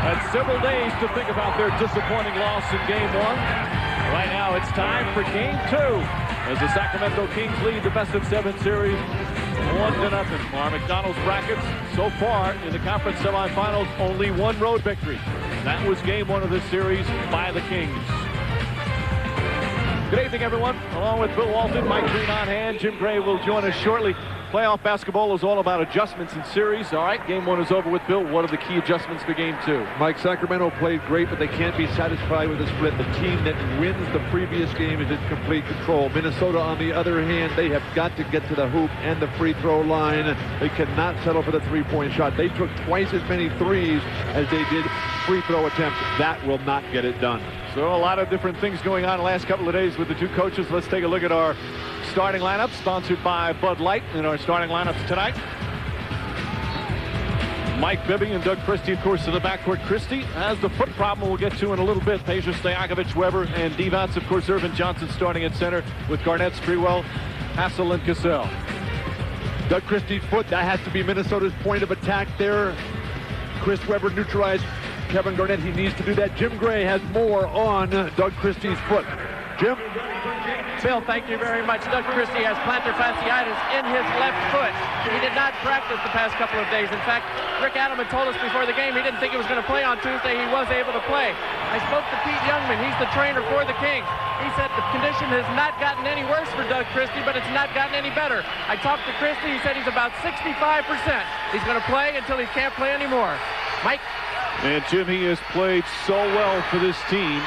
Had several days to think about their disappointing loss in Game 1. Right now, it's time for Game 2 as the Sacramento Kings lead the best-of-7 series 1-0. Our McDonald's brackets so far in the conference semifinals, only one road victory. That was Game 1 of this series by the Kings. Good evening, everyone. Along with Bill Walton, Mike Green on hand. Jim Gray will join us shortly. Playoff basketball is all about adjustments in series. All right, Game 1 is over with. Bill, what are the key adjustments for Game 2? Mike, Sacramento played great, but they can't be satisfied with the split. The team that wins the previous game is in complete control. Minnesota, on the other hand, they have got to get to the hoop and the free throw line. They cannot settle for the three-point shot. They took twice as many threes as they did free throw attempts. That will not get it done. So a lot of different things going on the last couple of days with the two coaches. Let's take a look at our starting lineup, sponsored by Bud Light. In our starting lineups tonight, Mike Bibby and Doug Christie, of course, in the backcourt. Christie has the foot problem we'll get to in a little bit. Peja Stojakovic, Weber, and Divac. Of course, Irvin Johnson starting at center with Garnett, Sprewell, Hassel, and Cassell. Doug Christie's foot, that has to be Minnesota's point of attack there. Chris Weber neutralized Kevin Garnett. He needs to do that. Jim Gray has more on Doug Christie's foot. Jim? Bill, thank you very much. Doug Christie has plantar fasciitis in his left foot. He did not practice the past couple of days. In fact, Rick Adelman told us before the game he didn't think he was going to play on Tuesday. He was able to play. I spoke to Pete Youngman. He's the trainer for the Kings. He said the condition has not gotten any worse for Doug Christie, but it's not gotten any better. I talked to Christie. He said he's about 65%. He's going to play until he can't play anymore. Mike? And Jim, he has played so well for this team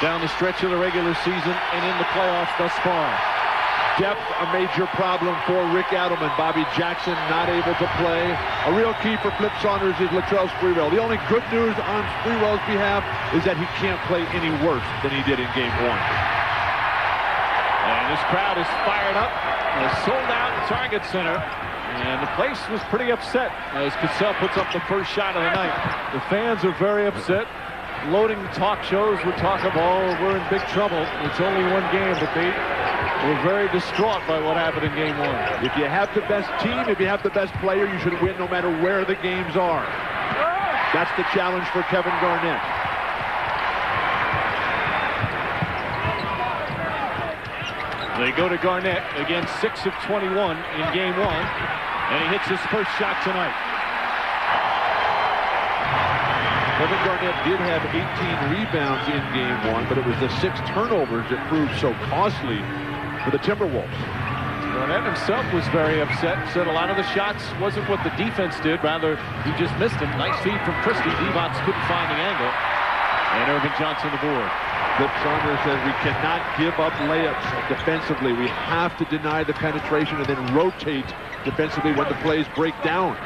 down the stretch of the regular season and in the playoffs thus far. Depth, a major problem for Rick Adelman. Bobby Jackson not able to play. A real key for Flip Saunders is Latrell Sprewell. The only good news on Sprewell's behalf is that he can't play any worse than he did in Game 1. And this crowd is fired up. A sold-out Target Center. And the place was pretty upset as Cassell puts up the first shot of the night. The fans are very upset. Loading talk shows would talk about, oh, we're in big trouble. It's only one game, but they were very distraught by what happened in Game 1. If you have the best team, if you have the best player, you should win no matter where the games are. That's the challenge for Kevin Garnett. They go to Garnett, again 6 of 21 in Game 1, and he hits his first shot tonight. Kevin Garnett did have 18 rebounds in Game 1, but it was the 6 turnovers that proved so costly for the Timberwolves. Garnett himself was very upset, said a lot of the shots wasn't what the defense did, rather he just missed them. Nice feed from Christie. Divac couldn't find the angle, and Irvin Johnson the board. Flip Saunders says we cannot give up layups defensively. We have to deny the penetration and then rotate defensively when the plays break down.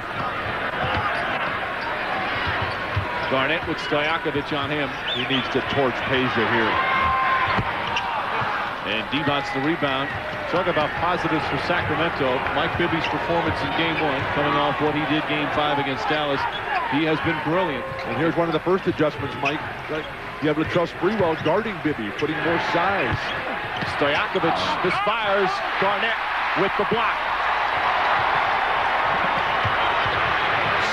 Garnett with Stojakovic on him. He needs to torch Peja here. And Divac the rebound. Talk about positives for Sacramento. Mike Bibby's performance in Game 1, coming off what he did Game 5 against Dallas. He has been brilliant. And here's one of the first adjustments, Mike. You have Latrell Sprewell guarding Bibby, putting more size. Stojakovic misfires. Garnett with the block.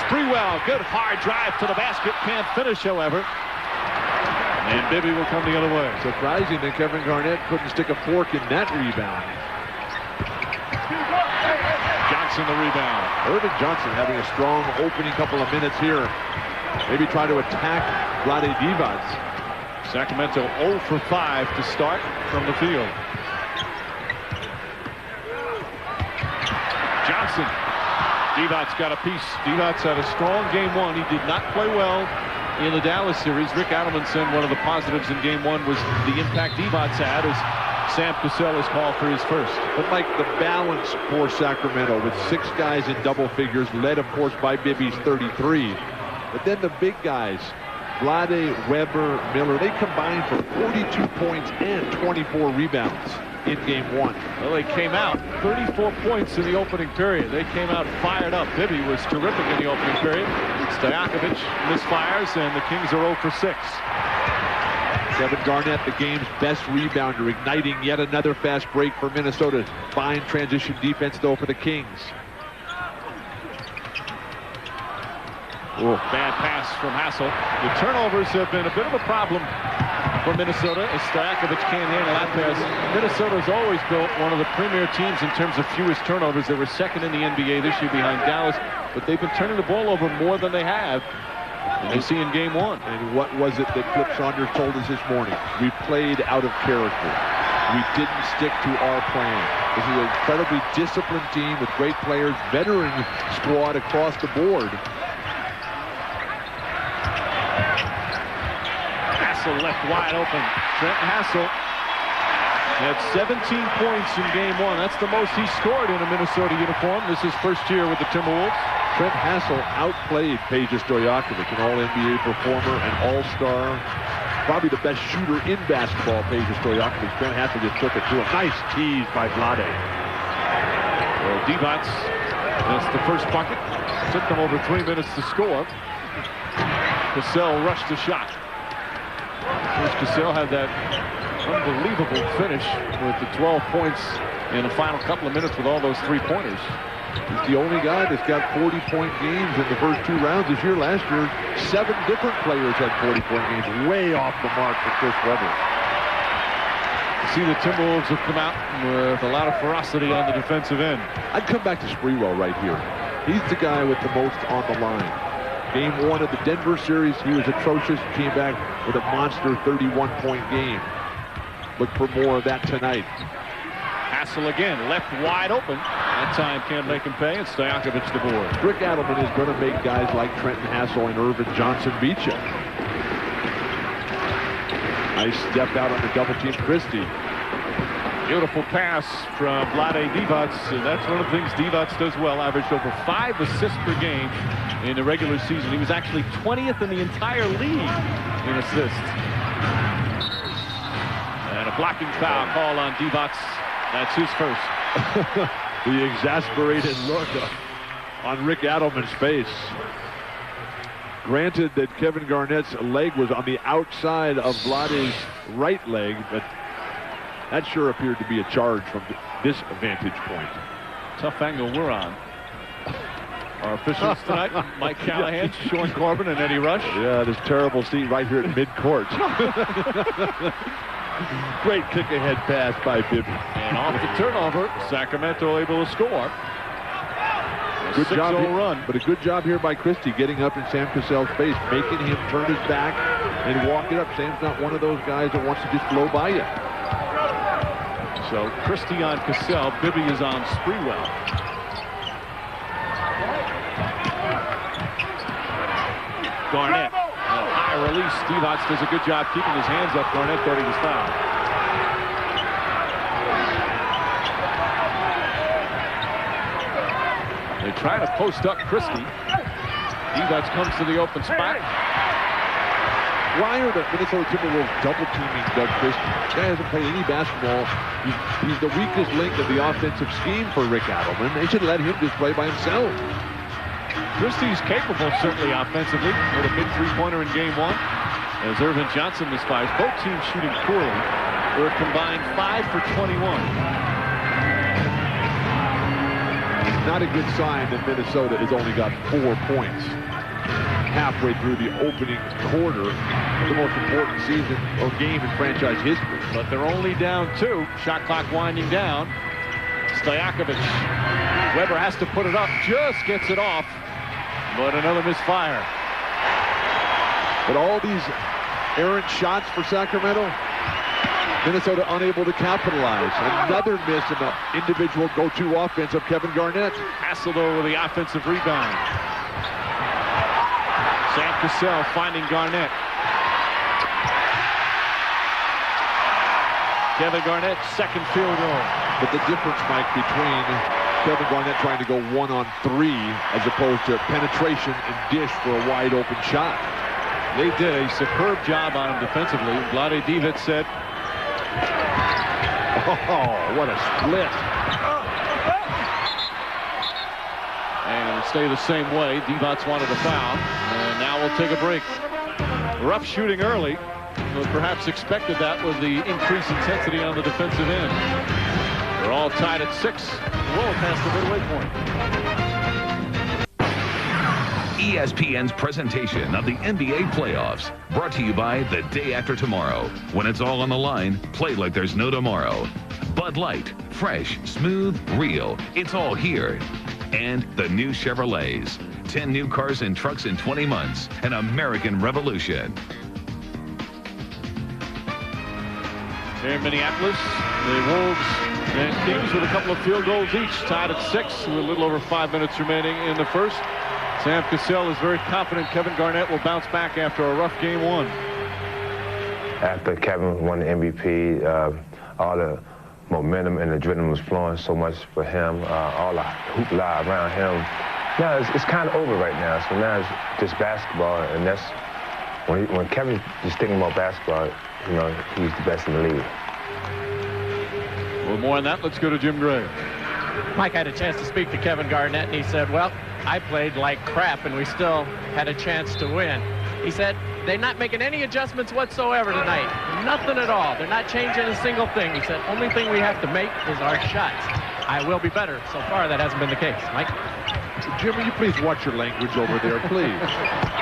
Sprewell, good hard drive to the basket. Can't finish, however. And Bibby will come the other way. Surprising that Kevin Garnett couldn't stick a fork in that rebound. Johnson the rebound. Irvin Johnson having a strong opening couple of minutes here. Maybe try to attack Vlade Divac. Sacramento 0 for 5 to start from the field. Johnson. Divac's got a piece. Divac had a strong Game 1. He did not play well in the Dallas series. Rick Adelman said one of the positives in Game 1 was the impact Divac had as Sam Cassell is called for his first. But Mike, the balance for Sacramento with 6 guys in double figures, led of course by Bibby's 33. But then the big guys, Vlade, Weber, Miller, they combined for 42 points and 24 rebounds in Game 1. Well, they came out 34 points in the opening period. They came out fired up. Bibby was terrific in the opening period. Stojakovic misfires, and the Kings are 0 for 6. Kevin Garnett, the game's best rebounder, igniting yet another fast break for Minnesota. Fine transition defense, though, for the Kings. Oh, bad pass from Hassel. The turnovers have been a bit of a problem for Minnesota as Stojakovic can't handle that pass. Minnesota's always built one of the premier teams in terms of fewest turnovers. They were second in the NBA this year behind Dallas, but they've been turning the ball over more than they have. And you see in game one. And what was it that Flip Saunders told us this morning? We played out of character. We didn't stick to our plan. This is an incredibly disciplined team with great players, veteran squad across the board. Hassel left wide open. Trent Hassel had 17 points in game one. That's the most he scored in a Minnesota uniform. This is first year with the Timberwolves. Trent Hassel outplayed Peja Stojakovic, an all-NBA performer, an all-star, probably the best shooter in basketball. Peja Stojakovic. Trent Hassel just took it to a nice tease by Vlade. Well, Divac missed the first bucket. Took them over 3 minutes to score. Cassell rushed the shot. Cassell had that unbelievable finish with the 12 points in the final couple of minutes with all those three-pointers. He's the only guy that's got 40-point games in the first 2 rounds this year. Last year, 7 different players had 40-point games. Way off the mark for Chris Webber. See, the Timberwolves have come out with a lot of ferocity on the defensive end. I'd come back to Sprewell right here. He's the guy with the most on the line. Game 1 of the Denver series, he was atrocious. Came back with a monster 31-point game. Look for more of that tonight. Hassel again, left wide open. That time can't make him pay, and Stojakovic the board. Rick Adelman is going to make guys like Trenton Hassel and Irvin Johnson beat you. Nice step out on the double team, Christie. Beautiful pass from Vlade Divac, and that's one of the things Divac does well. Averaged over 5 assists per game in the regular season. He was actually 20th in the entire league in assists. And a blocking foul call on Divac. That's his first. The exasperated look on Rick Adelman's face. Granted that Kevin Garnett's leg was on the outside of Vlade's right leg, but that sure appeared to be a charge from this vantage point. Tough angle we're on. Our officials tonight, Mike Callahan, Sean Corbin, and Eddie Rush. Yeah, this terrible seat right here at midcourt. Great kick-ahead pass by Bibby. And off the turnover, Sacramento able to score. Good job, run. But a good job here by Christie, getting up in Sam Cassell's face, making him turn his back and walk it up. Sam's not one of those guys that wants to just blow by you. So Christie on Cassell, Bibby is on Sprewell. Garnett, high release. Divac does a good job keeping his hands up. Garnett thought he was fouled. They try to post up Christie. Divac comes to the open spot. Why are the Minnesota Timberwolves double teaming Doug Christie? This guy hasn't played any basketball. He's the weakest link of the offensive scheme for Rick Adelman. They should let him just play by himself. Christie's capable, certainly offensively, with a big three-pointer in game 1. As Irvin Johnson misfires, both teams shooting poorly. We're combined 5 for 21. Not a good sign that Minnesota has only got 4 points halfway through the opening quarter, the most important season or game in franchise history. But they're only down 2. Shot clock winding down. Stojakovic. Weber has to put it up. Just gets it off. But another misfire. But all these errant shots for Sacramento, Minnesota unable to capitalize. Another miss in the individual go-to offense of Kevin Garnett. Hassel over the offensive rebound. Sam Cassell finding Garnett. Kevin Garnett's second field goal. But the difference, Mike, between Kevin Garnett trying to go 1-on-3 as opposed to penetration and dish for a wide open shot. They did a superb job on him defensively. Vlade Divac said, oh, what a split. And it'll stay the same way. Divac wanted a foul. And now we'll take a break. Rough shooting early. But perhaps expected that with the increased intensity on the defensive end. They're all tied at 6. Well past the midway point. ESPN's presentation of the NBA playoffs. Brought to you by The Day After Tomorrow. When it's all on the line, play like there's no tomorrow. Bud Light, fresh, smooth, real. It's all here. And the new Chevrolets. 10 new cars and trucks in 20 months. An American revolution. Here in Minneapolis, the Wolves and Kings with a couple of field goals each, tied at 6 with a little over 5 minutes remaining in the first. Sam Cassell is very confident Kevin Garnett will bounce back after a rough game 1. After Kevin won the MVP, all the momentum and adrenaline was flowing so much for him, all the hoopla around him. Now it's kind of over right now, so now it's just basketball, and that's when Kevin's just thinking about basketball, you know, he's the best in the league. A little more on that. Let's go to Jim Gray. Mike had a chance to speak to Kevin Garnett, and he said, well, I played like crap, and we still had a chance to win. He said, they're not making any adjustments whatsoever tonight. Nothing at all. They're not changing a single thing. He said, only thing we have to make is our shots. I will be better. So far, that hasn't been the case. Mike? Jim, will you please watch your language over there, please?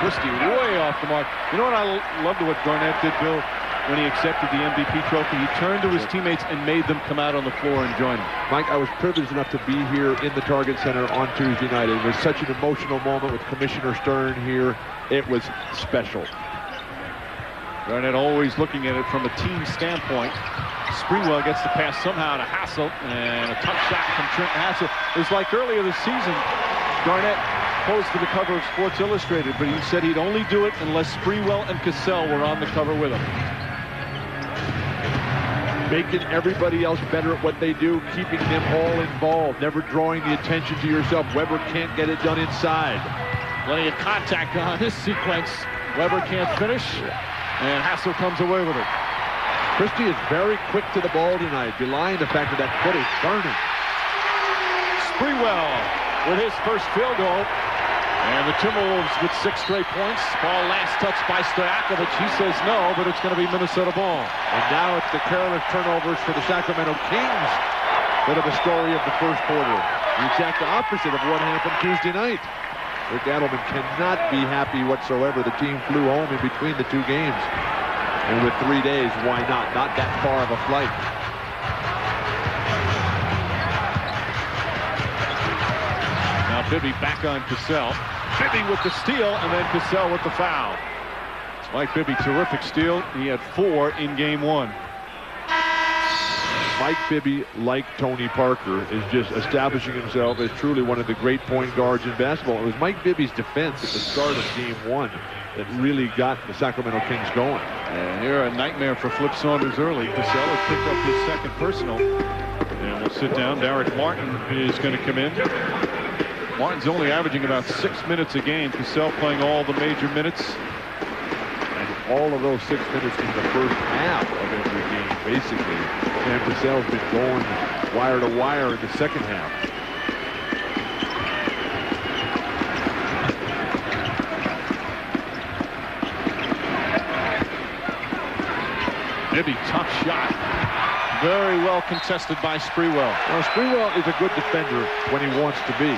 Christie way off the mark. You know what I loved what Garnett did, Bill, when he accepted the MVP trophy? He turned to his teammates and made them come out on the floor and join him. Mike, I was privileged enough to be here in the Target Center on Tuesday night. It was such an emotional moment with Commissioner Stern here. It was special. Garnett always looking at it from a team standpoint. Sprewell gets the pass somehow to Hassel, and a tough shot from Trent Hassel. It was like earlier this season, Garnett posed for the cover of Sports Illustrated, but he said he'd only do it unless Sprewell and Cassell were on the cover with him. Making everybody else better at what they do, keeping them all involved, never drawing the attention to yourself. Weber can't get it done inside. Plenty of contact on this sequence. Weber can't finish, and Hassel comes away with it. Christie is very quick to the ball tonight, belying the fact that that foot is burning. Sprewell with his first field goal. And the Timberwolves with 6 straight points. Ball last touched by Stojakovic. He says no, but it's going to be Minnesota ball. And now it's the careless turnovers for the Sacramento Kings. Bit of a story of the first quarter. The exact opposite of what happened Tuesday night. Rick Adelman cannot be happy whatsoever. The team flew home in between the 2 games. And with 3 days, why not? Not that far of a flight. Now Bibby back on Cassell. Bibby with the steal, and then Cassell with the foul. Mike Bibby, terrific steal. He had 4 in game 1. Mike Bibby, like Tony Parker, is just establishing himself as truly one of the great point guards in basketball. It was Mike Bibby's defense at the start of game 1 that really got the Sacramento Kings going. And here a nightmare for Flip Saunders early. Cassell has picked up his 2nd personal. And we'll sit down. Derek Martin is going to come in. Martin's only averaging about 6 minutes a game. Cassell playing all the major minutes. And all of those 6 minutes in the first half of every game, basically. Sam Cassell's been going wire to wire in the second half. Bibby, tough shot. Very well contested by Sprewell. Well, Sprewell is a good defender when he wants to be.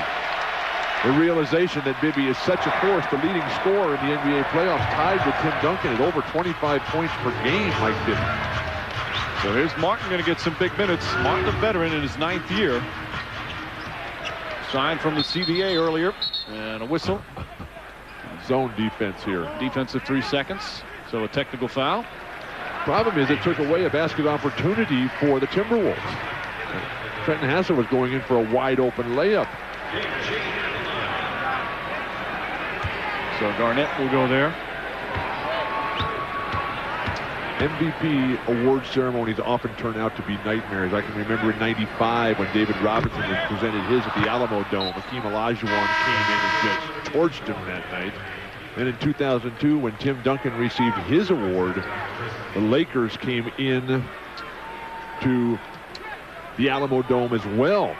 The realization that Bibby is such a force, the leading scorer in the NBA playoffs, tied with Tim Duncan at over 25 points per game, Mike Bibby. So here's Martin going to get some big minutes. Martin, a veteran in his 9th year. Signed from the CBA earlier. And a whistle. Zone defense here. Defensive 3 seconds. So a technical foul. Problem is it took away a basket opportunity for the Timberwolves. Trenton Hassel was going in for a wide open layup. So Garnett will go there. MVP award ceremonies often turn out to be nightmares. I can remember in '95 when David Robinson was presented his at the Alamo Dome. Hakeem Olajuwon came in and just torched him that night. And in 2002, when Tim Duncan received his award, the Lakers came in to the Alamo Dome as well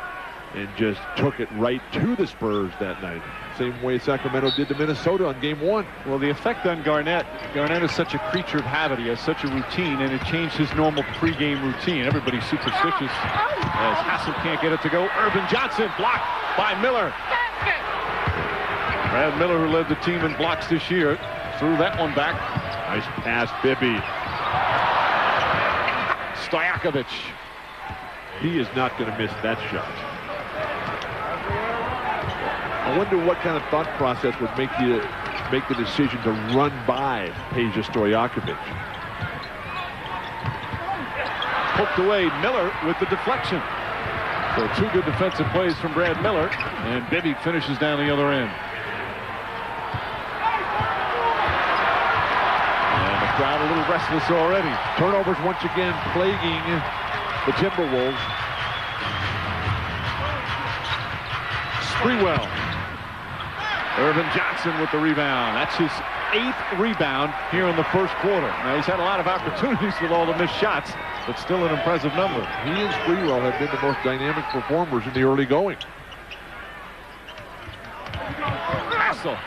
and just took it right to the Spurs that night. Same way Sacramento did to Minnesota on game 1. Well, the effect on Garnett is such a creature of habit. He has such a routine, and it changed his normal pregame routine. Everybody's superstitious as Hassel can't get it to go. Urban Johnson blocked by Miller. Brad Miller, who led the team in blocks this year, threw that one back. Nice pass, Bibby. Stojakovic. He is not going to miss that shot. I wonder what kind of thought process would make you make the decision to run by Peja Stojakovic. Poked away, Miller with the deflection. So 2 good defensive plays from Brad Miller, and Bibby finishes down the other end. And the crowd a little restless already. Turnovers once again plaguing the Timberwolves. Sprewell. Irvin Johnson with the rebound. That's his 8th rebound here in the first quarter. Now, he's had a lot of opportunities with all the missed shots, but still an impressive number. He and Sprewell have been the most dynamic performers in the early going. Hassel.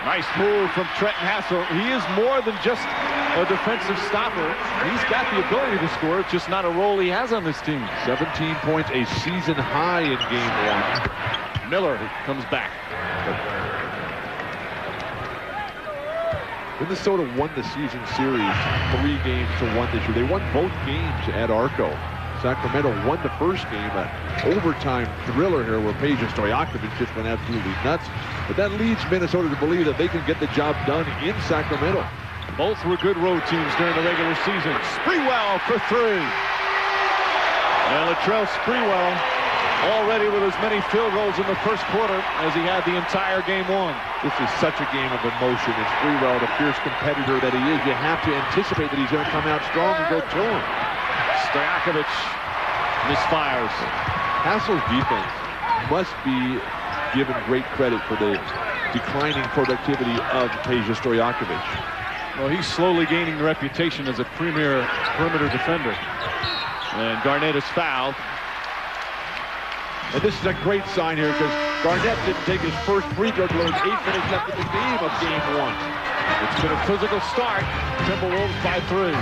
Nice move from Trenton Hassel. He is more than just a defensive stopper. He's got the ability to score. It's just not a role he has on this team. 17 points, a season high in game 1. Miller comes back. Minnesota won the season series 3-1 this year. They won both games at Arco. Sacramento won the first game, an overtime thriller here where Peja Stojakovic just went absolutely nuts. But that leads Minnesota to believe that they can get the job done in Sacramento. Both were good road teams during the regular season. Sprewell for 3. And Latrell Sprewell already with as many field goals in the first quarter as he had the entire game 1. This is such a game of emotion. It's Sprewell, the fierce competitor that he is. You have to anticipate that he's going to come out strong and go to him. Stojakovic misfires. Hassel's defense must be given great credit for the declining productivity of Peja Stojakovic. Well, he's slowly gaining the reputation as a premier perimeter defender. And Garnett is fouled. And this is a great sign here because Garnett didn't take his first free throw until 8 minutes left in the game of game 1. It's been a physical start. Timberwolves by 3.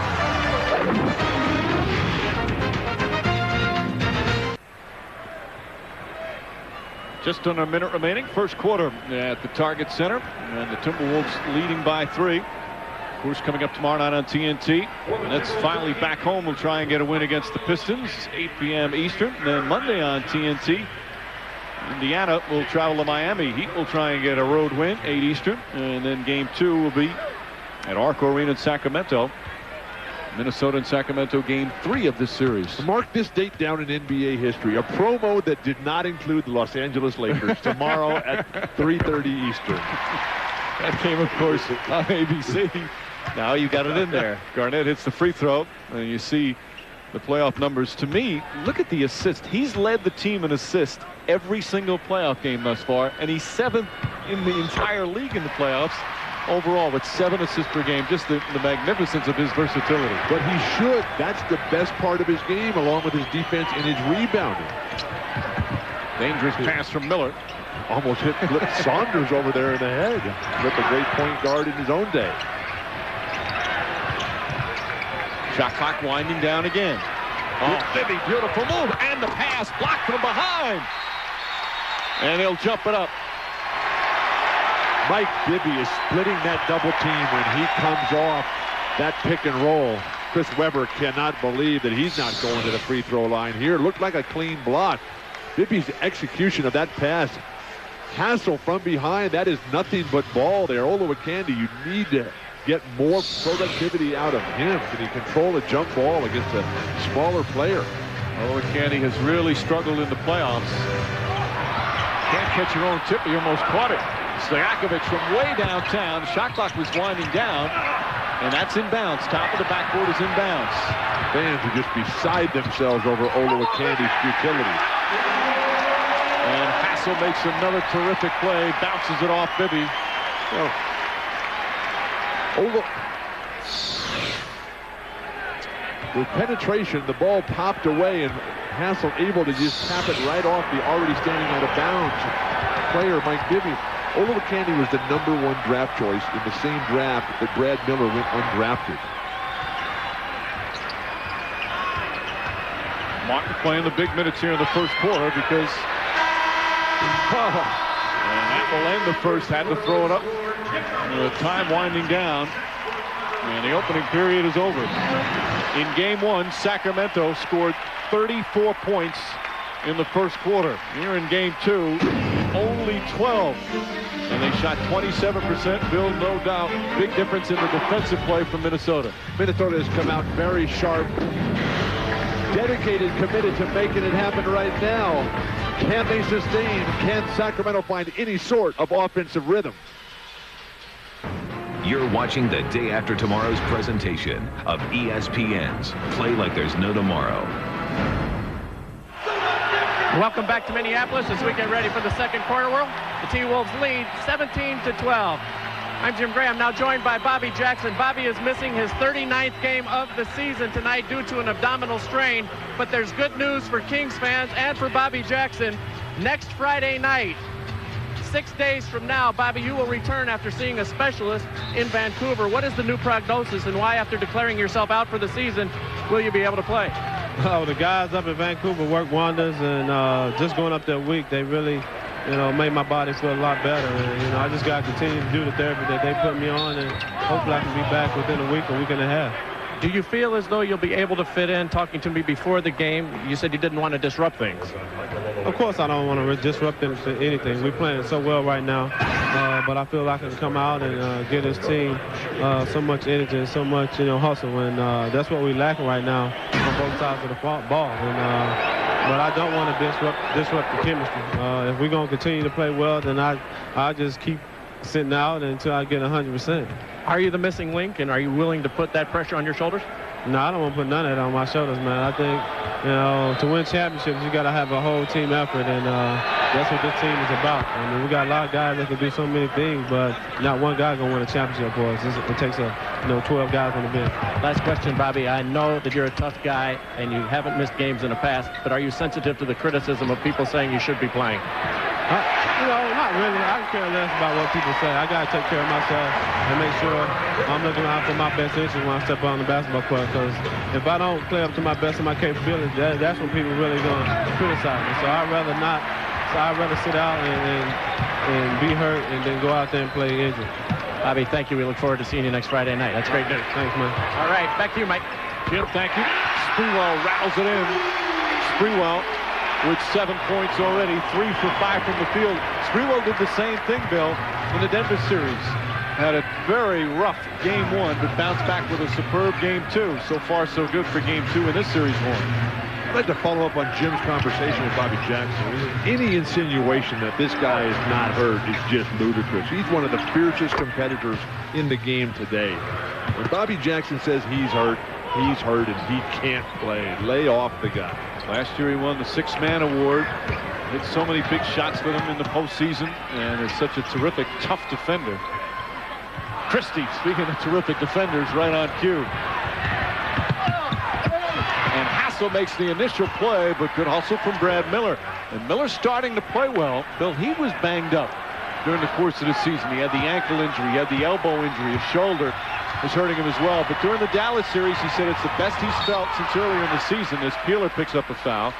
Just under a minute remaining. First quarter at the Target Center. And the Timberwolves leading by 3. Of course, coming up tomorrow night on TNT. And that's finally back home. We'll try and get a win against the Pistons. 8 p.m. Eastern. And then Monday on TNT. Indiana will travel to Miami. Heat will try and get a road win, 8 Eastern. And then game 2 will be at Arco Arena in Sacramento. Minnesota and Sacramento game 3 of this series. Mark this date down in NBA history. A promo that did not include the Los Angeles Lakers tomorrow at 3:30 Eastern. That came, of course, on ABC. Now you got it in there. Garnett hits the free throw, and you see the playoff numbers. To me, look at the assist. He's led the team in assist every single playoff game thus far, and he's 7th in the entire league in the playoffs overall with 7 assists per game. Just the magnificence of his versatility. But he should. That's the best part of his game, along with his defense and his rebounding. Dangerous pass from Miller. Almost hit Flip Saunders over there in the head. Flip, a great point guard in his own day. Shot clock winding down again. Oh, Bibby, beautiful move. And the pass blocked from behind. And he'll jump it up. Mike Bibby is splitting that double team when he comes off that pick and roll. Chris Webber cannot believe that he's not going to the free throw line here. Looked like a clean block. Bibby's execution of that pass. Hassel from behind, that is nothing but ball there. Olowokandi, you need to get more productivity out of him. Can he control a jump ball against a smaller player? Olowokandi has really struggled in the playoffs. Can't catch your own tip, he almost caught it. Stojakovic from way downtown. Shot clock was winding down, and that's in bounds. Top of the backboard is in bounds. Fans are just beside themselves over Olowokandi's futility. And Hassel makes another terrific play, bounces it off Bibby. With penetration, the ball popped away, and Hassel able to just tap it right off the already standing out of bounds player, Mike Bibby. Olowokandi was the #1 draft choice in the same draft that Brad Miller went undrafted. Martin playing the big minutes here in the first quarter because that will end the first. Had to throw it up. The time winding down. And the opening period is over. In game one, Sacramento scored 34 points in the first quarter. Here in game two, only 12. And they shot 27%. Bill, no doubt, big difference in the defensive play from Minnesota. Minnesota has come out very sharp, dedicated, committed to making it happen right now. Can they sustain? Can Sacramento find any sort of offensive rhythm? You're watching the day after tomorrow's presentation of ESPN's Play Like There's No Tomorrow. Welcome back to Minneapolis as we get ready for the second quarter. The T-Wolves lead 17-12. I'm Jim Graham, now joined by Bobby Jackson. Bobby is missing his 39th game of the season tonight due to an abdominal strain, but there's good news for Kings fans and for Bobby Jackson. Next Friday night, 6 days from now, Bobby, you will return after seeing a specialist in Vancouver. What is the new prognosis, and why, after declaring yourself out for the season, will you be able to play? Oh, the guys up in Vancouver work wonders, and just going up there a week, they really, made my body feel a lot better. And, I just got to continue to do the therapy that they put me on, and hopefully I can be back within a week and a half. Do you feel as though you'll be able to fit in? Talking to me before the game, you said you didn't want to disrupt things. Of course I don't want to disrupt them to anything. We're playing so well right now, but I feel like I can come out and give this team so much energy and so much, hustle, and that's what we're lacking right now on both sides of the ball. But I don't want to disrupt the chemistry. If we're going to continue to play well, then I just keep sitting out until I get 100%. Are you the missing link, and are you willing to put that pressure on your shoulders? No, I don't want to put none of that on my shoulders, man. I think, to win championships, you got to have a whole team effort, and that's what this team is about. I mean, we got a lot of guys that can do so many things, but not one guy going to win a championship for us. It takes 12 guys on the bench. Last question, Bobby. I know that you're a tough guy, and you haven't missed games in the past, but are you sensitive to the criticism of people saying you should be playing? Not really. I care less about what people say. I got to take care of myself and make sure I'm looking out for my best interest when I step on the basketball court. Because if I don't play up to my best of my capabilities, that's when people really going to criticize me. So I'd rather not. So I'd rather sit out and be hurt and then go out there and play injured. Bobby, thank you. We look forward to seeing you next Friday night. That's great news. Thanks, man. All right, back to you, Mike. Jim, thank you. Sprewell rattles it in. Sprewell with 7 points already, 3 for 5 from the field. Sprewell did the same thing, Bill, in the Denver series. Had a very rough game one, but bounced back with a superb game two. So far, so good for game two in this series one. I'd like to follow up on Jim's conversation with Bobby Jackson. Any insinuation that this guy is not hurt is just ludicrous. He's one of the fiercest competitors in the game today. When Bobby Jackson says he's hurt and he can't play. Lay off the guy. Last year he won the six-man award. Hit so many big shots with him in the postseason, and is such a terrific, tough defender. Christie, speaking of terrific defenders, right on cue. And Hassel makes the initial play, but good hustle from Brad Miller. And Miller's starting to play well. Bill, he was banged up during the course of the season. He had the ankle injury, he had the elbow injury, his shoulder was hurting him as well. But during the Dallas series, he said it's the best he's felt since earlier in the season as Peeler picks up a foul.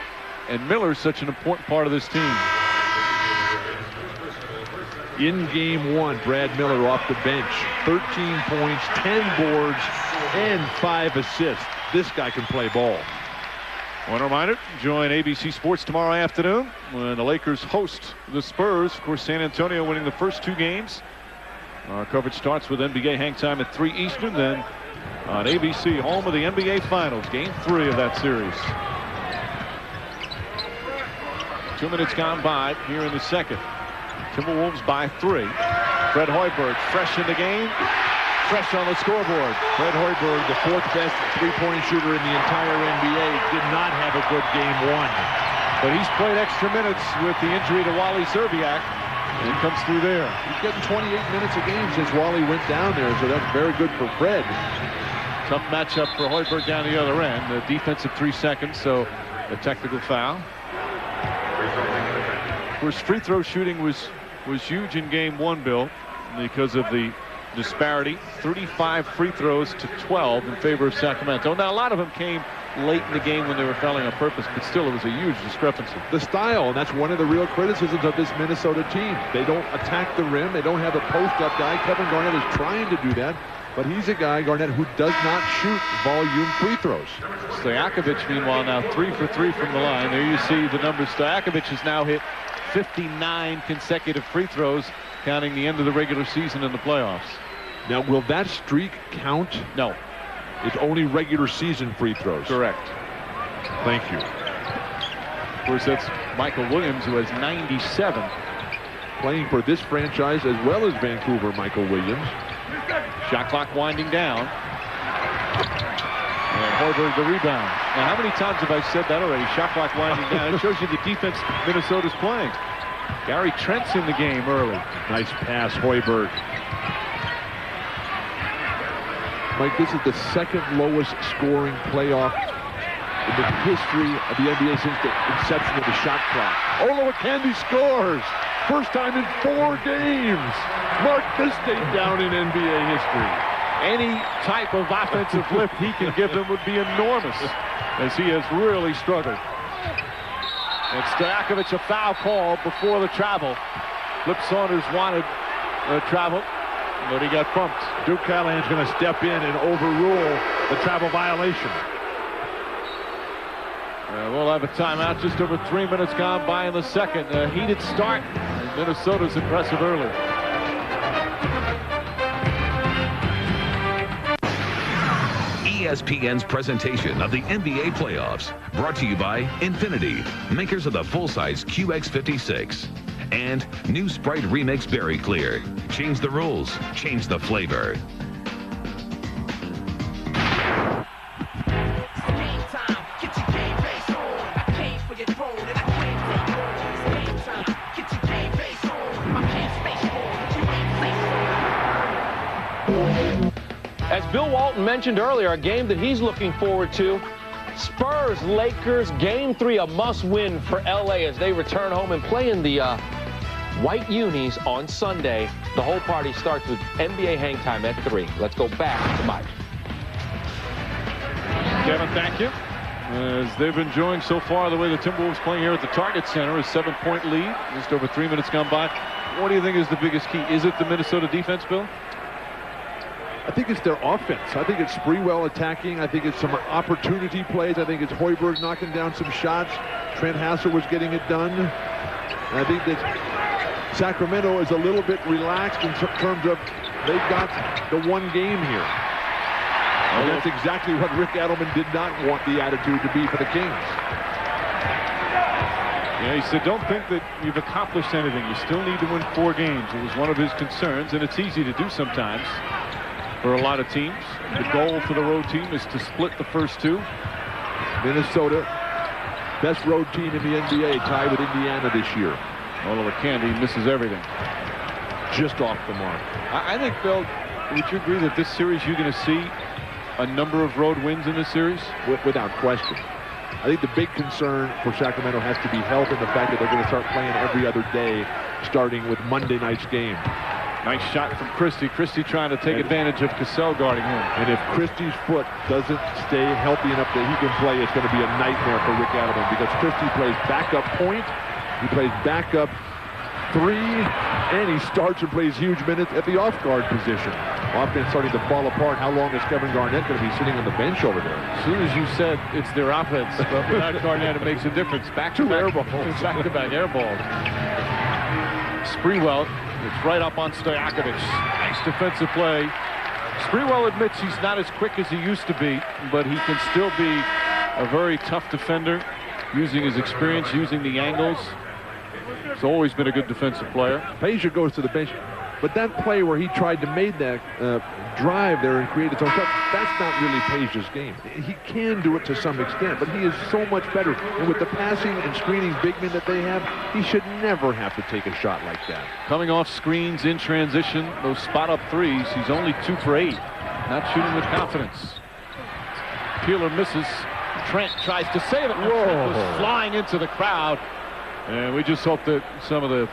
And Miller's such an important part of this team. In game one, Brad Miller off the bench. 13 points, 10 boards, and 5 assists. This guy can play ball. One reminder, join ABC Sports tomorrow afternoon when the Lakers host the Spurs. Of course, San Antonio winning the first 2 games. Our coverage starts with NBA hang time at 3 Eastern, then on ABC, home of the NBA Finals, Game 3 of that series. 2 minutes gone by here in the second. Timberwolves by 3. Fred Hoiberg fresh in the game, fresh on the scoreboard. Fred Hoiberg, the 4th best three-point shooter in the entire NBA, did not have a good game one. But he's played extra minutes with the injury to Wally Szczerbiak. And comes through there. He's getting 28 minutes a game since Wally went down there, so that's very good for Fred. Tough matchup for Hoiberg down the other end. The defensive 3 seconds, so a technical foul. Of course, free throw shooting was huge in game one, Bill, because of the disparity, 35 free throws to 12 in favor of Sacramento. Now, a lot of them came late in the game when they were fouling on purpose, but still it was a huge discrepancy. The style, and that's one of the real criticisms of this Minnesota team. They don't attack the rim. They don't have a post-up guy. Kevin Garnett is trying to do that, but he's a guy, Garnett, who does not shoot volume free throws. Stojakovic, meanwhile, now 3 for 3 from the line. There you see the numbers. Stojakovic has now hit 59 consecutive free throws, counting the end of the regular season and the playoffs. Now, will that streak count? No. It's only regular season free throws. Correct. Thank you. Of course, that's Michael Williams, who has 97. Playing for this franchise as well as Vancouver, Michael Williams. Shot clock winding down. And Hoiberg the rebound. Now, how many times have I said that already? Shot clock winding down. It shows you the defense Minnesota's playing. Gary Trent's in the game early. Nice pass, Hoiberg. Mike, this is the second lowest scoring playoff in the history of the NBA since the inception of the shot clock. Olowokandi scores. First time in 4 games. Mark this date down in NBA history. Any type of offensive lift he can give them would be enormous, as he has really struggled. And Stojakovic, a foul call before the travel. Flip Saunders wanted travel, but he got bumped. Duke Callahan's going to step in and overrule the travel violation. We'll have a timeout. Just over 3 minutes gone by in the second. A heated start. Minnesota's impressive early. ESPN's presentation of the NBA playoffs, brought to you by Infinity, makers of the full-size QX56, and new Sprite Remix Berry Clear. Change the rules, change the flavor. As Bill Walton mentioned earlier, a game that he's looking forward to, Spurs-Lakers Game 3, a must-win for LA as they return home and play in the white unis on Sunday. The whole party starts with NBA hang time at 3. Let's go back to Mike. Kevin, thank you. As they've been enjoying so far the way the Timberwolves playing here at the Target Center, a 7-point lead, just over 3 minutes gone by. What do you think is the biggest key? Is it the Minnesota defense, Bill? I think it's their offense. I think it's Sprewell attacking. I think it's some opportunity plays. I think it's Hoiberg knocking down some shots. Trent Hassel was getting it done. And I think that Sacramento is a little bit relaxed in terms of they've got the one game here. And that's exactly what Rick Adelman did not want the attitude to be for the Kings. Yeah, he said, don't think that you've accomplished anything. You still need to win 4 games. It was one of his concerns, and it's easy to do sometimes for a lot of teams. The goal for the road team is to split the first 2. Minnesota, best road team in the NBA, tied with Indiana this year. Olowokandi misses everything. Just off the mark. I think, Bill, would you agree that this series you're going to see a number of road wins in this series? Without question. I think the big concern for Sacramento has to be health and the fact that they're going to start playing every other day, starting with Monday night's game. Nice shot from Christie. Christie trying to take advantage of Cassell guarding him. And if Christie's foot doesn't stay healthy enough that he can play, it's going to be a nightmare for Rick Adelman, because Christie plays backup point, he plays backup 3, and he starts and plays huge minutes at the off-guard position. Offense starting to fall apart. How long is Kevin Garnett going to be sitting on the bench over there? As soon as you said it's their offense, but without Garnett, it makes a difference. Back-to-back air balls. Sprewell, it's right up on Stojakovic. Nice defensive play. Sprewell admits he's not as quick as he used to be, but he can still be a very tough defender, using his experience, using the angles. He's always been a good defensive player. Peja goes to the bench, but that play where he tried to make that drive there and create his own shot, that's not really Peja's game. He can do it to some extent, but he is so much better. And with the passing and screening big men that they have, he should never have to take a shot like that. Coming off screens in transition, those spot-up threes, he's only 2 for 8. Not shooting with confidence. Peeler misses. Trent tries to save it. Trent was flying into the crowd. And we just hope that some of the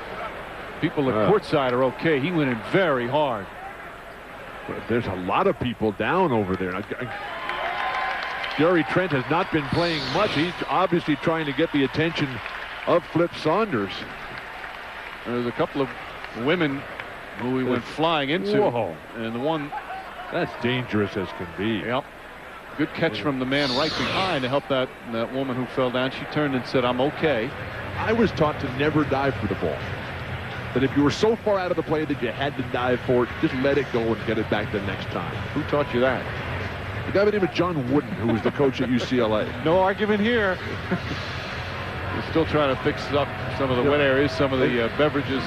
people at courtside are okay. He went in very hard. There's a lot of people down over there. Gary Trent has not been playing much. He's obviously trying to get the attention of Flip Saunders. There's a couple of women who he went flying into. Whoa. And the one... That's dangerous as can be. Yep. Good catch from the man right behind to help that woman who fell down. She turned and said, "I'm okay." I was taught to never dive for the ball. That if you were so far out of the play that you had to dive for it, just let it go and get it back the next time. Who taught you that? The guy by the name of John Wooden, who was the coach at UCLA. No argument here. We're still trying to fix up some of the wet areas, some of the beverages.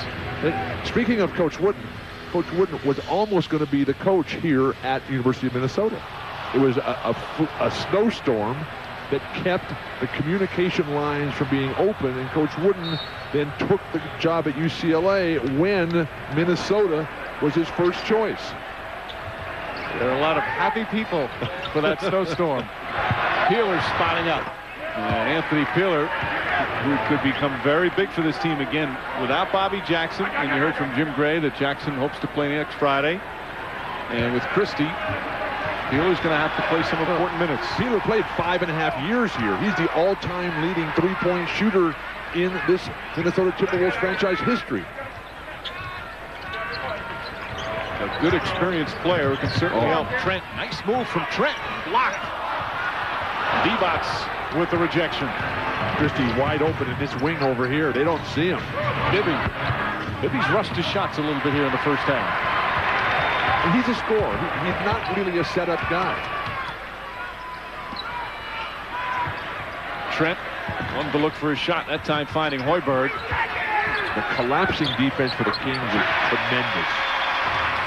Speaking of Coach Wooden was almost going to be the coach here at University of Minnesota. It was a snowstorm that kept the communication lines from being open, and Coach Wooden then took the job at UCLA when Minnesota was his first choice. There are a lot of happy people for that snowstorm. Peeler spotting up. Anthony Peeler, who could become very big for this team again without Bobby Jackson. And you heard from Jim Gray that Jackson hopes to play next Friday. And with Christie, Peeler's going to have to play some important minutes. Peeler played 5.5 years here. He's the all-time leading three-point shooter in this Minnesota Timberwolves franchise history. A good experienced player who can certainly help. Trent, nice move from Trent. Blocked. D-Box with the rejection. Christie wide open in this wing over here. They don't see him. Bibby's rushed his shots a little bit here in the first half. And he's a scorer. He's not really a setup guy. Trent wanted to look for a shot, that time finding Hoiberg. The collapsing defense for the Kings is tremendous.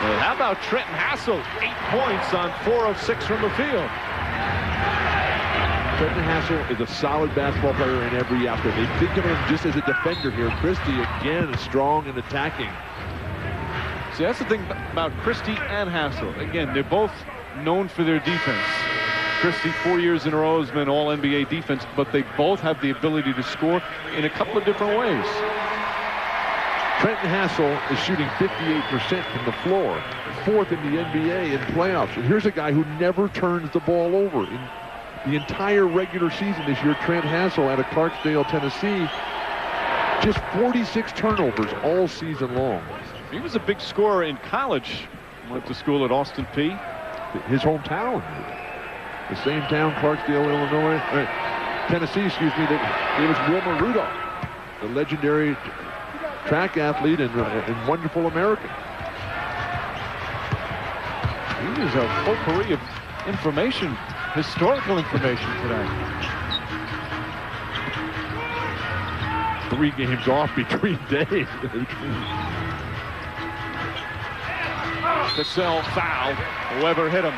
Well, how about Trenton Hassel? 8 points on 4 of 6 from the field. Trenton Hassel is a solid basketball player in every aspect. They think of him just as a defender here. Christie, again, strong and attacking. See, that's the thing about Christie and Hassel. Again, they're both known for their defense. Christie, 4 years in a row, has been all-NBA defense, but they both have the ability to score in a couple of different ways. Trenton Hassel is shooting 58% from the floor, 4th in the NBA in playoffs. And here's a guy who never turns the ball over. In the entire regular season this year, Trent Hassel out of Clarksdale, Tennessee, just 46 turnovers all season long. He was a big scorer in college. Went to school at Austin Peay. His hometown. The same town, Clarksdale, Illinois. Tennessee, excuse me, that gave us Wilma Rudolph, the legendary track athlete and wonderful American. He was a potpourri of information, historical information today. 3 games off between days. Cassell foul. Weber hit him.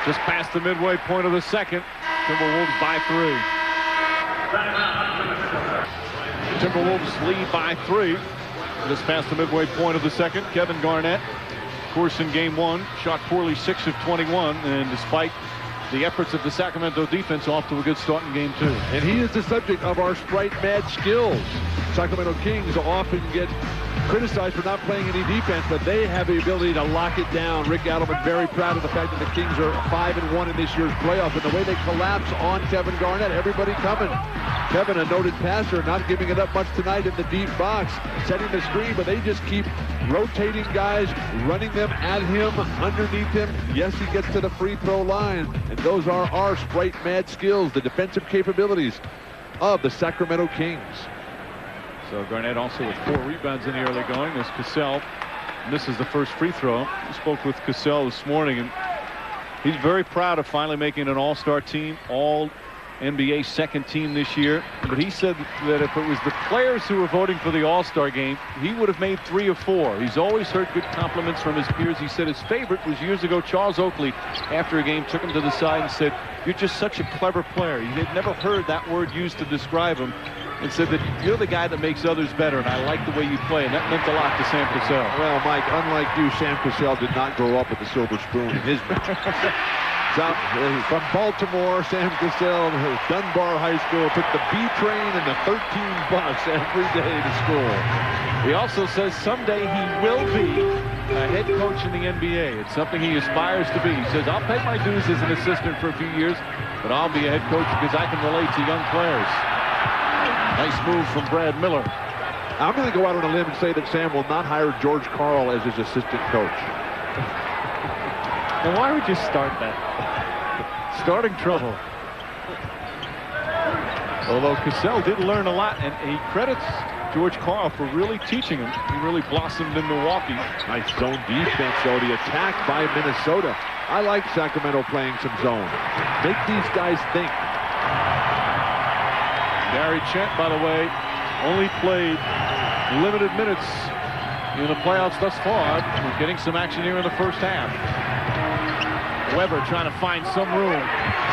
Just past the midway point of the second. Timberwolves by 3. Timberwolves lead by 3. Just past the midway point of the second. Kevin Garnett, of course, in game 1, shot poorly 6 of 21. And despite the efforts of the Sacramento defense, off to a good start in game 2. And he is the subject of our Sprite Mad skills. Sacramento Kings often get criticized for not playing any defense, but they have the ability to lock it down. Rick Adelman very proud of the fact that the Kings are 5-1 in this year's playoff, and the way they collapse on Kevin Garnett, everybody coming. Kevin, a noted passer, not giving it up much tonight in the deep box, setting the screen, but they just keep rotating guys, running them at him, underneath him. Yes, he gets to the free throw line, and those are our Sprite Mad skills, the defensive capabilities of the Sacramento Kings. So Garnett also with 4 rebounds in the early going as Cassell misses the first free throw. We spoke with Cassell this morning, and he's very proud of finally making an all-star team, all NBA second team this year. But he said that if it was the players who were voting for the all-star game, he would have made 3 of 4. He's always heard good compliments from his peers. He said his favorite was years ago Charles Oakley. After a game, took him to the side and said, "You're just such a clever player." He had never heard that word used to describe him, and said that you're the guy that makes others better, and I like the way you play, and that meant a lot to Sam Cassell. Well, Mike, unlike you, Sam Cassell did not grow up with the silver spoon in his mouth. From Baltimore, Sam Cassell, Dunbar High School, took the B train and the 13 bus every day to school. He also says someday he will be a head coach in the NBA. It's something he aspires to be. He says, I'll pay my dues as an assistant for a few years, but I'll be a head coach because I can relate to young players. Nice move from Brad Miller. I'm going to go out on a limb and say that Sam will not hire George Karl as his assistant coach. And why would you start that? Starting trouble. Although Cassell did learn a lot, and he credits George Karl for really teaching him. He really blossomed in Milwaukee. Nice zone defense, though. The attack by Minnesota. I like Sacramento playing some zone. Make these guys think. Gary Trent, by the way, only played limited minutes in the playoffs thus far. We're getting some action here in the first half. Weber trying to find some room.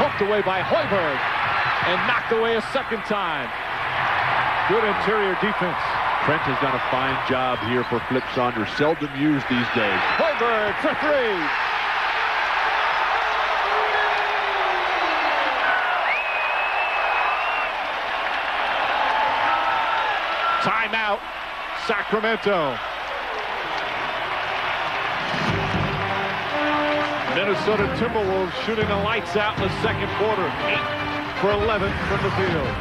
Poked away by Hoiberg. And knocked away a second time. Good interior defense. Trent has done a fine job here for Flip Saunders. Seldom used these days. Hoiberg for three. Timeout, Sacramento. Minnesota Timberwolves shooting the lights out in the second quarter. 8 for 11 from the field.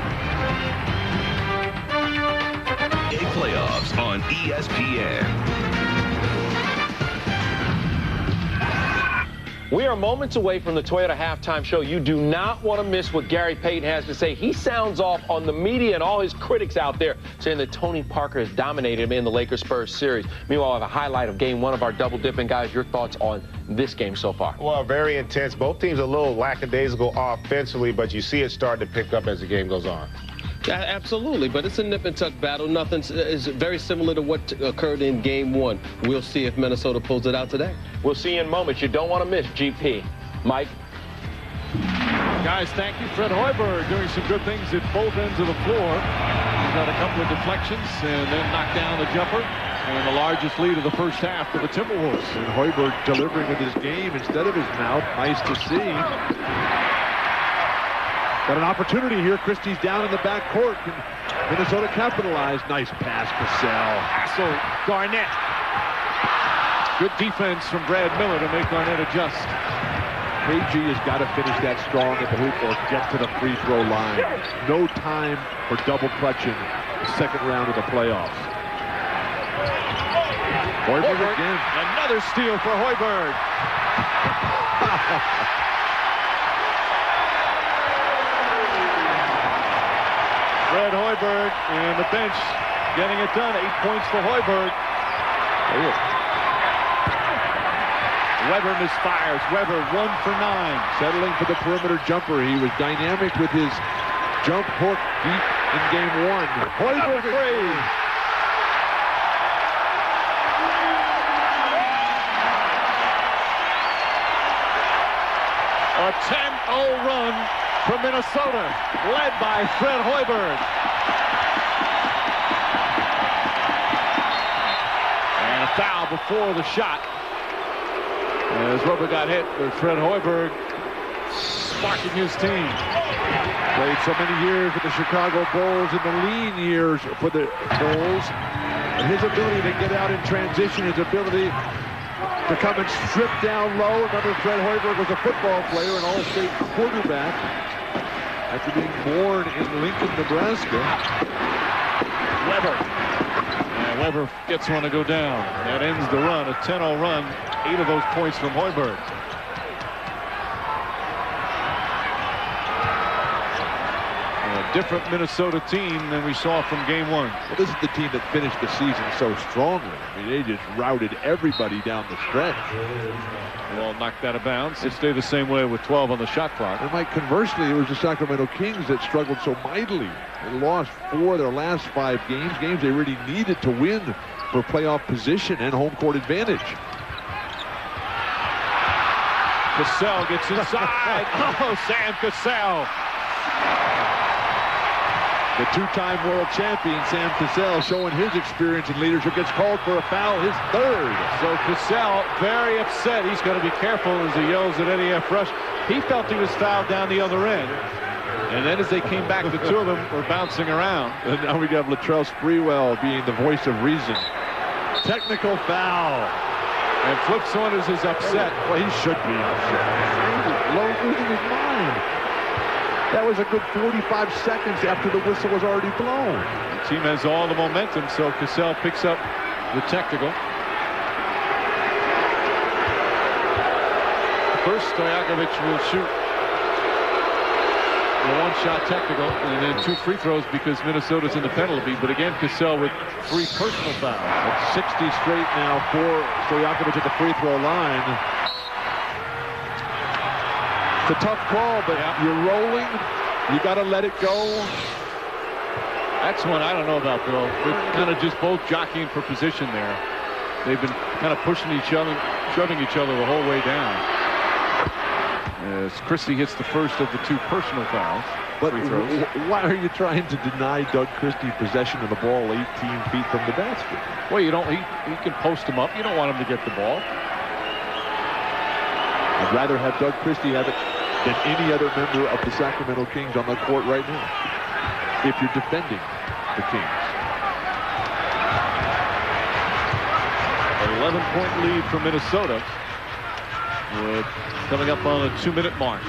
Playoffs on ESPN. We are moments away from the Toyota halftime show. You do not want to miss what Gary Payton has to say. He sounds off on the media and all his critics out there saying that Tony Parker has dominated him in the Lakers-Spurs series. Meanwhile, I have a highlight of game one of our double-dipping. Guys, your thoughts on this game so far? Well, very intense. Both teams a little lackadaisical offensively, but you see it starting to pick up as the game goes on. Yeah, absolutely, but it's a nip-and-tuck battle. Nothing is very similar to what occurred in Game 1. We'll see if Minnesota pulls it out today. We'll see you in moments. You don't want to miss GP. Mike? Guys, thank you. Fred Hoiberg doing some good things at both ends of the floor. He's got a couple of deflections and then knocked down the jumper. And the largest lead of the first half for the Timberwolves. And Hoiberg delivering with his game instead of his mouth. Nice to see. Got an opportunity here. Christie's down in the backcourt. Minnesota capitalized. Nice pass, Cassell. Hassel, Garnett. Good defense from Brad Miller to make Garnett adjust. KG has got to finish that strong at the hoop or get to the free throw line. No time for double clutching the second round of the playoffs. Hoiberg again. Another steal for Hoiberg. Fred Hoiberg and the bench getting it done. 8 points for Hoiberg. Weber misfires. Weber 1 for 9. Settling for the perimeter jumper. He was dynamic with his jump hook deep in game 1. Hoiberg free. A 10-0 run from Minnesota, led by Fred Hoiberg. And a foul before the shot. As Weber got hit with Fred Hoiberg sparking his team. Played so many years with the Chicago Bulls in the lean years for the Bulls. And his ability to get out in transition, his ability to come and strip down low. Remember, Fred Hoiberg was a football player and all-state quarterback after being born in Lincoln, Nebraska. Weber. And Weber gets one to go down. That ends the run, a 10-0 run. 8 of those points from Hoiberg. A different Minnesota team than we saw from game 1. Well, this is the team that finished the season so strongly. I mean, they just routed everybody down the stretch. Well, knocked out of bounds. They stay the same way with 12 on the shot clock. And Mike, conversely, it was the Sacramento Kings that struggled so mightily. They lost 4 of their last 5 games they really needed to win for playoff position and home court advantage. Cassell gets inside. Oh, Sam Cassell. The 2-time world champion, Sam Cassell, showing his experience and leadership, gets called for a foul, his 3rd. So Cassell very upset. He's got to be careful as he yells at Eddie F. Rush. He felt he was fouled down the other end. And then as they came back, the two of them were bouncing around. And now we got Latrell Sprewell being the voice of reason. Technical foul. And Flip Saunders is upset. Well, he should be upset. Losing his mind. That was a good 45 seconds after the whistle was already blown. The team has all the momentum, so Cassell picks up the technical. First, Stojakovic will shoot a one-shot technical, and then 2 free throws because Minnesota's in the penalty. But again, Cassell with 3 personal fouls. That's 60 straight now for Stojakovic at the free throw line. It's a tough call, but you're rolling. You got to let it go. That's one I don't know about, Bill. They're kind of just both jockeying for position there. They've been kind of pushing each other, shoving each other the whole way down. As Christie hits the first of the 2 personal fouls. But free throws. Why are you trying to deny Doug Christie possession of the ball 18 feet from the basket? Well, you don't. He can post him up. You don't want him to get the ball. I'd rather have Doug Christie have it than any other member of the Sacramento Kings on the court right now, if you're defending the Kings. An 11-point lead for Minnesota. With coming up on a 2-minute mark.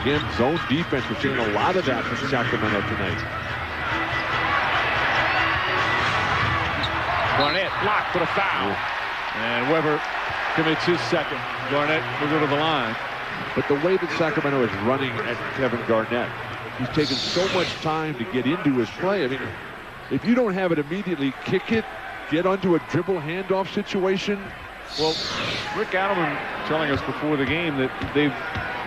Again, zone defense. We're seeing a lot of that from Sacramento tonight. Garnett blocked for the foul. And Weber commits his second. Garnett will go to the line. But the way that Sacramento is running at Kevin Garnett, he's taken so much time to get into his play. I mean, if you don't have it immediately, kick it, get onto a dribble handoff situation. Well, Rick Adelman telling us before the game that they've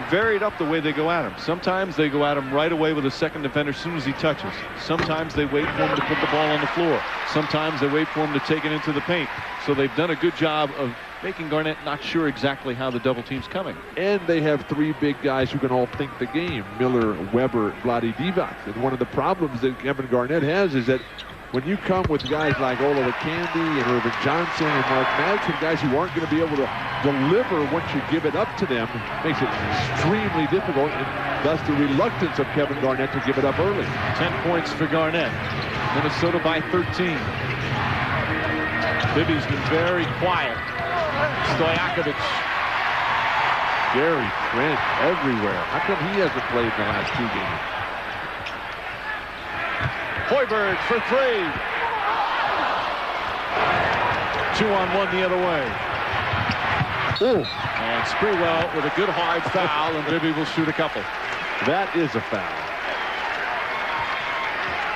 varied up the way they go at him. Sometimes they go at him right away with a second defender as soon as he touches. Sometimes they wait for him to put the ball on the floor. Sometimes they wait for him to take it into the paint. So they've done a good job of making Garnett not sure exactly how the double team's coming. And they have 3 big guys who can all think the game. Miller, Weber, Vlade Divac. And one of the problems that Kevin Garnett has is that when you come with guys like Oliver Candy and Irvin Johnson and Mark Madsen, guys who aren't going to be able to deliver once you give it up to them, makes it extremely difficult, and thus the reluctance of Kevin Garnett to give it up early. 10 points for Garnett. Minnesota by 13. Bibby's been very quiet. Stojakovic. Gary Trent everywhere. How come he hasn't played in the last 2 games? Hoiberg for 3. 2-on-1 the other way. Oh. And Sprewell with a good hard foul, and Bibby will shoot a couple. That is a foul.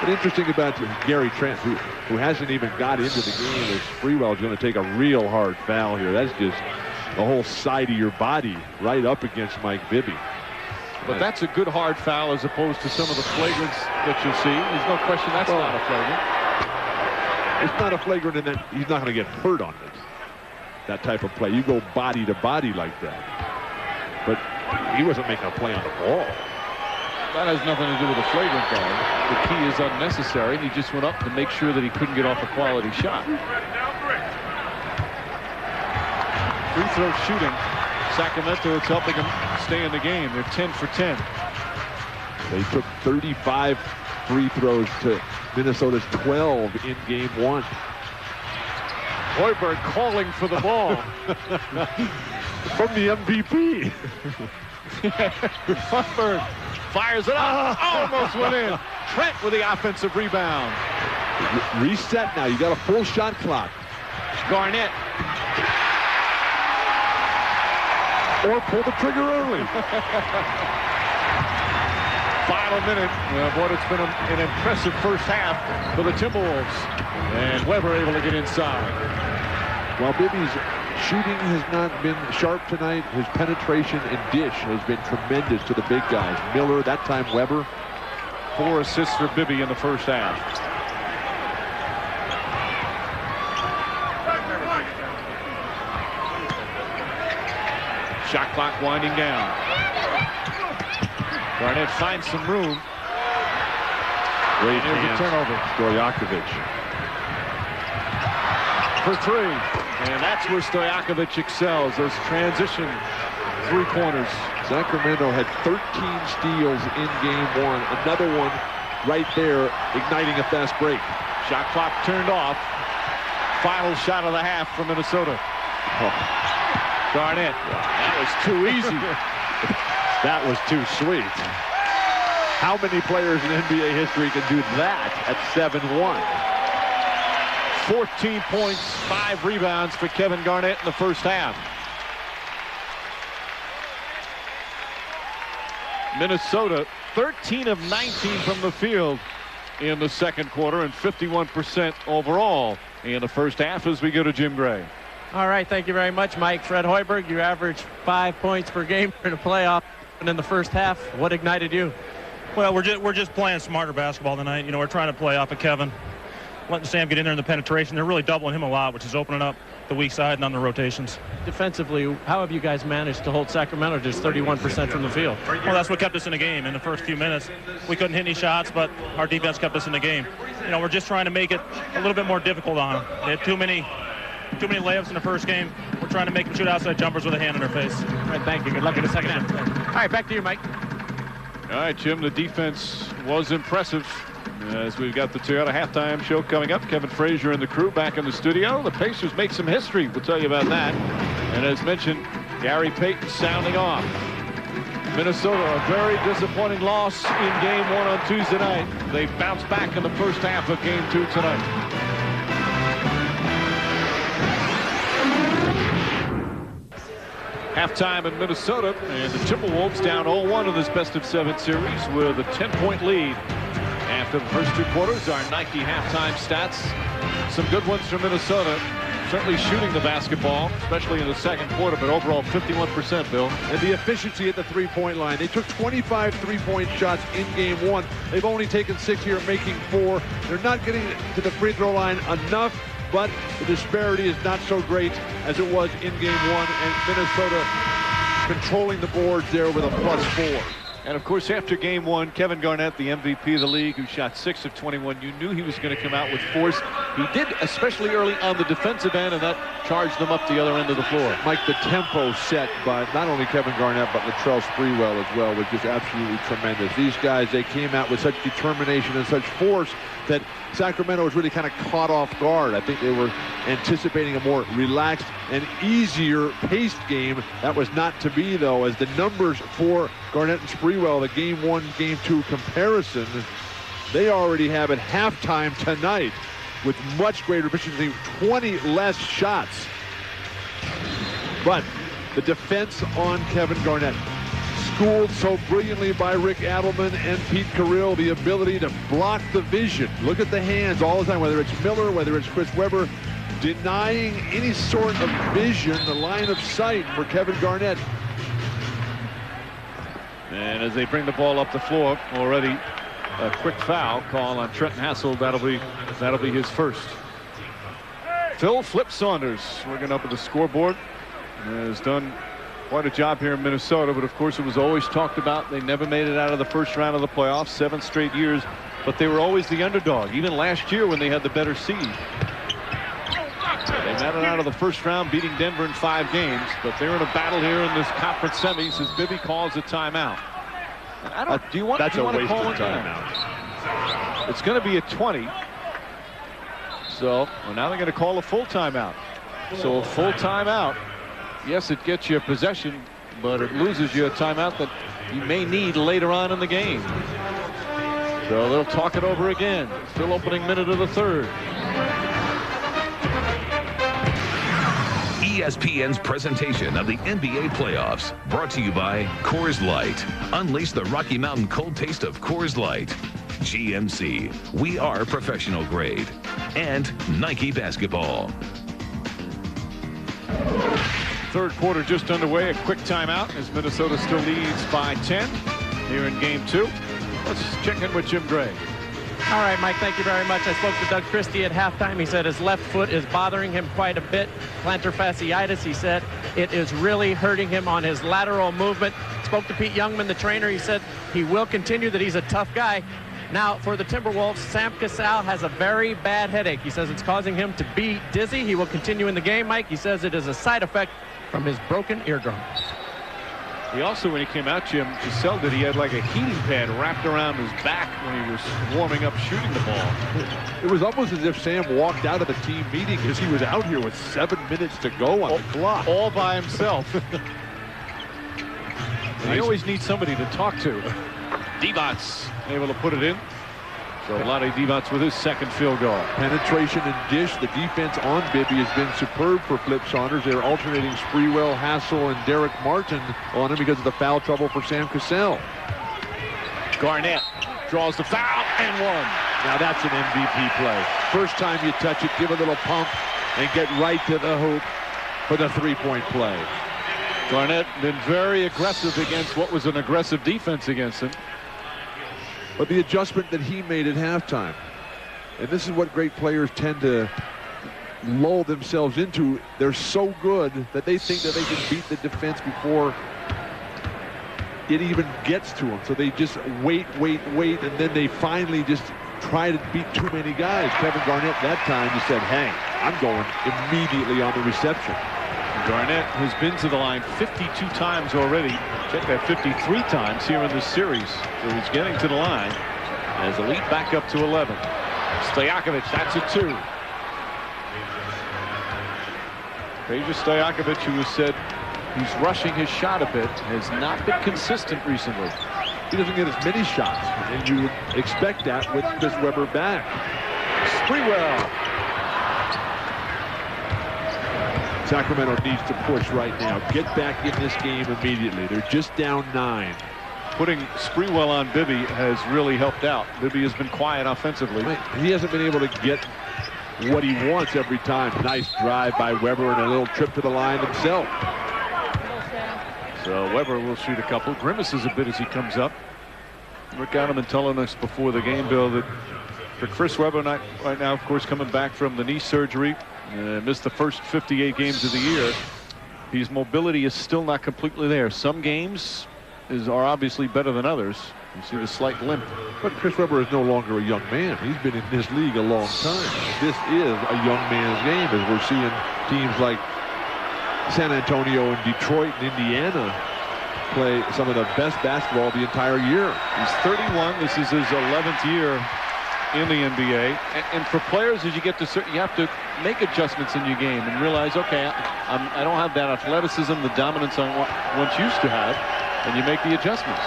But interesting about Gary Trent, who hasn't even got into the game, is Sprewell is going to take a real hard foul here. That's just the whole side of your body right up against Mike Bibby. But that's a good hard foul as opposed to some of the flagrants that you see. There's no question that's not a flagrant. It's not a flagrant in that he's not going to get hurt on it. That type of play. You go body to body like that. But he wasn't making a play on the ball. That has nothing to do with a flagrant call. The key is unnecessary, and he just went up to make sure that he couldn't get off a quality shot. Free throw shooting. Sacramento, it's helping them stay in the game. They're 10 for 10. They took 35 free throws to Minnesota's 12 in game 1. Hoiberg calling for the ball. From the MVP. Hoiberg fires it up. Almost went in. Trent with the offensive rebound. Reset now. You got a full shot clock. Garnett. Or pull the trigger early. Final minute. Boy, it's been an impressive first half for the Timberwolves. And Weber able to get inside. While Bibby's shooting has not been sharp tonight, his penetration and dish has been tremendous to the big guys. Miller, that time Weber. 4 assists for Bibby in the first half. Shot clock winding down. Garnett finds some room. Great Here's hands. a turnover. Stojakovic. For 3. And that's where Stojakovic excels. Those transition 3-pointers. Sacramento had 13 steals in game 1. Another one right there, igniting a fast break. Shot clock turned off. final shot of the half for Minnesota. Garnett. That was too easy. That was too sweet. How many players in NBA history can do that at 7-1? 14 points, 5 rebounds for Kevin Garnett in the first half. Minnesota 13 of 19 from the field in the second quarter and 51% overall in the first half as we go to Jim Gray. All right, thank you very much, Mike. Fred Hoiberg, you average 5 points per game in a playoff. And in the first half, what ignited you? Well, we're just playing smarter basketball tonight. You know, we're trying to play off of Kevin, letting Sam get in there in the penetration. They're really doubling him a lot, which is opening up the weak side and on the rotations. Defensively, how have you guys managed to hold Sacramento just 31% from the field? Well, that's what kept us in the game. In the first few minutes, we couldn't hit any shots, but our defense kept us in the game. You know, we're just trying to make it a little bit more difficult on them. They had too many layups in the first game. We're trying to make them shoot outside jumpers with a hand in their face. All right, thank you. Good luck in the second half. All right, back to you, Mike. All right, Jim, the defense was impressive. As we've got the Toyota halftime show coming up, Kevin Frazier and the crew back in the studio. The Pacers make some history. We'll tell you about that. And as mentioned, Gary Payton sounding off. Minnesota, a very disappointing loss in Game 1 on Tuesday night. They bounced back in the first half of Game 2 tonight. Halftime in Minnesota, and the Timberwolves down 0-1 in this best-of-7 series with a 10-point lead. After the first 2 quarters, our Nike halftime stats. Some good ones from Minnesota. Certainly shooting the basketball, especially in the second quarter, but overall 51%, Bill. And the efficiency at the three-point line. They took 25 three-point shots in Game 1. They've only taken 6 here, making 4. They're not getting to the free throw line enough, but the disparity is not so great as it was in Game 1, and Minnesota controlling the boards there with a +4. And of course, after Game 1, Kevin Garnett, the MVP of the league, who shot 6 of 21, you knew he was going to come out with force. He did, especially early on the defensive end, and that charged them up the other end of the floor. Mike, the tempo set by not only Kevin Garnett, but Latrell Sprewell as well was just absolutely tremendous. These guys, they came out with such determination and such force that Sacramento was really kind of caught off guard. I think they were anticipating a more relaxed and easier paced game. That was not to be, though, as the numbers for Garnett and Sprewell, the Game 1, Game 2 comparison, they already have at halftime tonight with much greater efficiency, 20 less shots. But the defense on Kevin Garnett, schooled so brilliantly by Rick Adelman and Pete Carrill, the ability to block the vision. Look at the hands all the time, whether it's Miller, whether it's Chris Webber, denying any sort of vision, the line of sight for Kevin Garnett. And as they bring the ball up the floor, already a quick foul call on Trenton Hassel. That'll be his first. Phil Flip Saunders working up at the scoreboard. Has done quite a job here in Minnesota, but of course it was always talked about. They never made it out of the first round of the playoffs, 7 straight years, but they were always the underdog, even last year when they had the better seed. They made it out of the first round, beating Denver in 5 games, but they're in a battle here in this conference semis as Bibby calls a timeout. Do you want to call a timeout? It's going to be a 20. So now they're going to call a full timeout. So a full timeout. Yes, it gets you a possession, but it loses you a timeout that you may need later on in the game. So they'll talk it over again. Still opening minute of the third. ESPN's presentation of the NBA playoffs, brought to you by Coors Light. Unleash the Rocky Mountain cold taste of Coors Light. GMC, we are professional grade. And Nike basketball. Third quarter just underway. A quick timeout as Minnesota still leads by 10 here in Game 2. Let's check in with Jim Gray. All right, Mike, thank you very much. I spoke to Doug Christie at halftime. He said his left foot is bothering him quite a bit. Plantar fasciitis, he said. It is really hurting him on his lateral movement. Spoke to Pete Youngman, the trainer. He said he will continue, that he's a tough guy. Now, for the Timberwolves, Sam Cassell has a very bad headache. He says it's causing him to be dizzy. He will continue in the game, Mike. He says it is a side effect from his broken eardrum. He also, when he came out, Jim, Cassell did, he had like a heating pad wrapped around his back when he was warming up shooting the ball. It was almost as if Sam walked out of the team meeting because he was out here with 7 minutes to go on the clock. All by himself. He always needs somebody to talk to. Divac able to put it in. So Vlade Divac with his second field goal. Penetration and dish. The defense on Bibby has been superb for Flip Saunders. They're alternating Sprewell, Hassel, and Derek Martin on him because of the foul trouble for Sam Cassell. Garnett draws the foul and one. Now that's an MVP play. First time you touch it, give a little pump and get right to the hoop for the three-point play. Garnett been very aggressive against what was an aggressive defense against him. But the adjustment that he made at halftime, and this is what great players tend to lull themselves into. They're so good that they think that they can beat the defense before it even gets to them. So they just wait, and then they finally just try to beat too many guys. Kevin Garnett that time just said, hey, I'm going immediately on the reception. Garnett has been to the line 52 times already. Check that, 53 times here in this series. So he's getting to the line as a lead back up to 11. Stojakovic, that's a 2. Peja Stojakovic, who has said he's rushing his shot a bit, has not been consistent recently. He doesn't get as many shots, and you would expect that with Chris Webber back. Sprewell. Sacramento needs to push right now. Get back in this game immediately. They're just down 9. Putting Sprewell on Bibby has really helped out. Bibby has been quiet offensively. He hasn't been able to get what he wants every time. Nice drive by Webber and a little trip to the line himself. So Webber will shoot a couple. Grimaces a bit as he comes up. Rick Adelman telling us before the game, Bill, that for Chris Webber right now, of course, coming back from the knee surgery, missed the first 58 games of the year. His mobility is still not completely there. Some games are obviously better than others. You see the slight limp. But Chris Webber is no longer a young man. He's been in this league a long time. This is a young man's game, as we're seeing teams like San Antonio and Detroit and Indiana play some of the best basketball the entire year. He's 31. This is his 11th year in the NBA. And for players, as you get to certain, you have to make adjustments in your game and realize, okay, I don't have that athleticism, the dominance I once used to have, and you make the adjustments.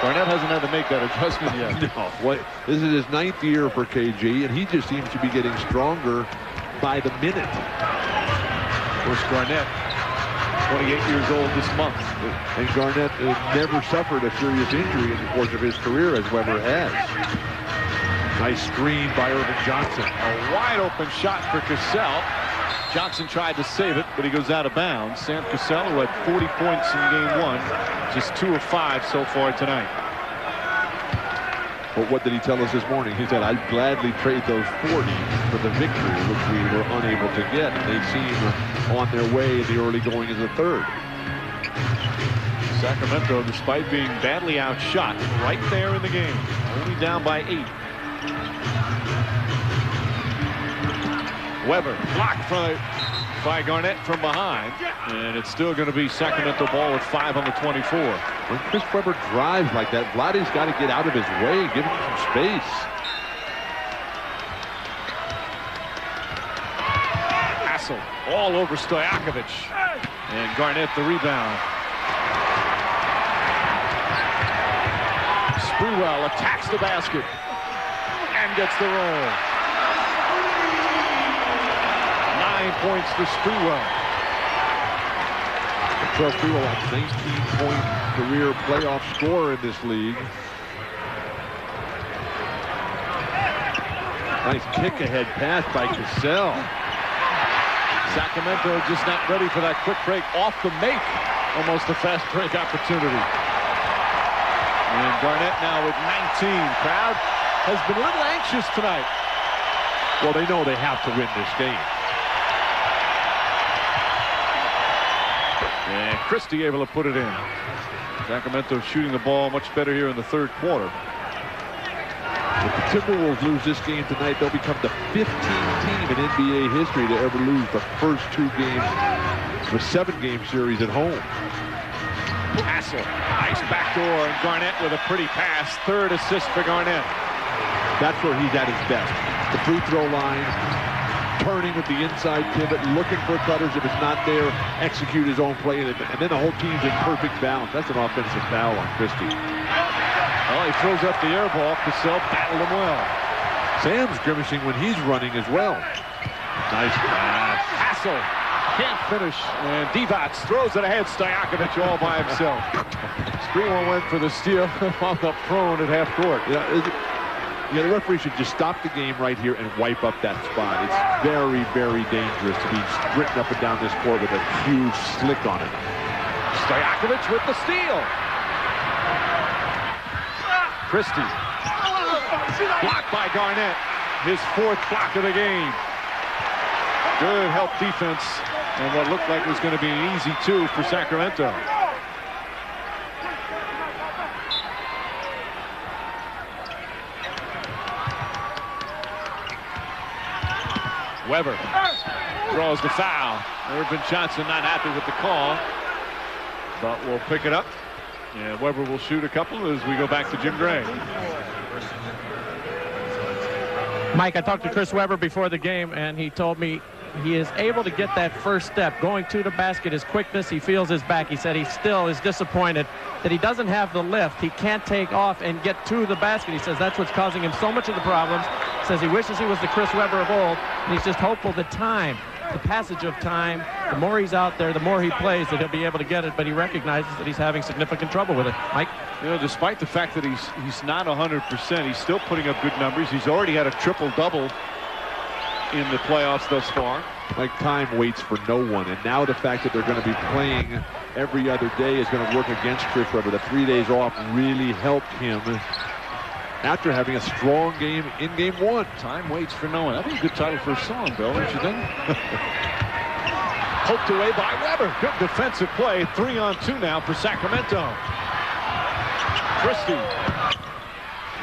Garnett hasn't had to make that adjustment yet. No. This is his 9th year for KG, and he just seems to be getting stronger by the minute. Of course, Garnett, 28 years old this month. And Garnett never suffered a serious injury in the course of his career, as Webber has. Nice screen by Irvin Johnson. A wide open shot for Cassell. Johnson tried to save it, but he goes out of bounds. Sam Cassell, who had 40 points in game 1, just 2 of 5 so far tonight. But what did he tell us this morning? He said, I'd gladly trade those 40 for the victory, which we were unable to get. They seem on their way in the early going of the third. Sacramento, despite being badly outshot, right there in the game. Only down by 8. Webber blocked by Garnett from behind, and it's still going to be Sacramento ball with 5 on the 24. When Chris Webber drives like that, Vladdy's got to get out of his way, give him some space. Hassel all over Stojakovic, and Garnett the rebound. Sprewell attacks the basket and gets the roll. 9 points for Sprewell. Charles Sprewell, a 19-point career playoff scorer in this league. Nice kick-ahead pass by Cassell. Sacramento just not ready for that quick break off the make. Almost a fast break opportunity. And Garnett now with 19. Crowd has been a little anxious tonight. Well, they know they have to win this game. And Christie able to put it in. Sacramento shooting the ball much better here in the third quarter. If the Timberwolves lose this game tonight, they'll become the 15th team in NBA history to ever lose the first 2 games of a 7-game series at home. Hassel, nice backdoor, and Garnett with a pretty pass. Third assist for Garnett. That's where he's at his best. The free throw line, turning with the inside pivot, looking for cutters. If it's not there, execute his own play, and then the whole team's in perfect balance. That's an offensive foul on Christie. Well, he throws up the air ball. Cassell battled him well. Sam's grimacing when he's running as well. Nice pass. Hassel can't finish, and Divac throws it ahead. Stojakovic all by himself. Sprewell went for the steal, wound up prone at half court. The referee should just stop the game right here and wipe up that spot. It's very, very dangerous to be sprinting up and down this court with a huge slick on it. Stojakovic with the steal. Christie. Blocked by Garnett. His fourth block of the game. Good help defense, and what looked like was going to be an easy two for Sacramento. Weber draws the foul. Irvin Johnson not happy with the call, but we'll pick it up. And Weber will shoot a couple as we go back to Jim Gray. Mike, I talked to Chris Weber before the game, and he told me he is able to get that first step, going to the basket, his quickness, he feels his back. He said he still is disappointed that he doesn't have the lift. He can't take off and get to the basket. He says that's what's causing him so much of the problems. He says he wishes he was the Chris Weber of old, and he's just hopeful that time, the passage of time, the more he's out there, the more he plays, that he'll be able to get it, but he recognizes that he's having significant trouble with it. Mike? You know, despite the fact that he's not 100%, he's still putting up good numbers. He's already had a triple-double in the playoffs thus far. Like, time waits for no one, and now the fact that they're going to be playing every other day is going to work against Chris Weber. The 3 days off really helped him after having a strong game in game one. Time waits for no one. That'd be a good title for a song, Bill, don't you think? Poked away by Weber. Good defensive play. 3-on-2 now for Sacramento. Christie.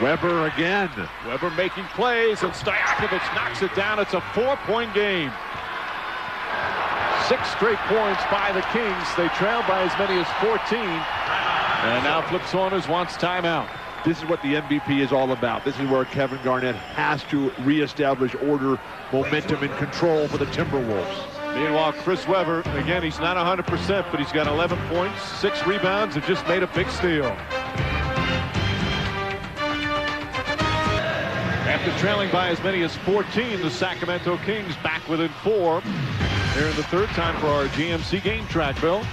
Weber again. Weber making plays, and Stojakovic knocks it down. It's a 4-point game. 6 straight points by the Kings. They trail by as many as 14. And now Flip Saunders wants timeout. This is what the MVP is all about. This is where Kevin Garnett has to reestablish order, momentum, and control for the Timberwolves. Meanwhile, Chris Weber, again, he's not 100%, but he's got 11 points, 6 rebounds, and just made a big steal. After trailing by as many as 14, the Sacramento Kings back within 4. Here in the third time for our GMC game track, Bill.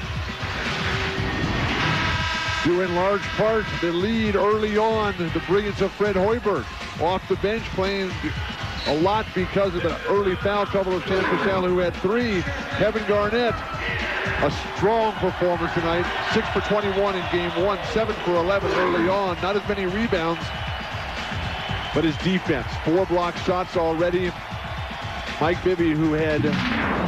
Due in large part the lead early on, the brilliance of Fred Hoiberg off the bench playing a lot because of the early foul trouble of Sam Cassell, who had 3. Kevin Garnett, a strong performance tonight, 6 for 21 in game 1, 7 for 11 early on. Not as many rebounds, but his defense, 4 block shots already. Mike Bibby, who had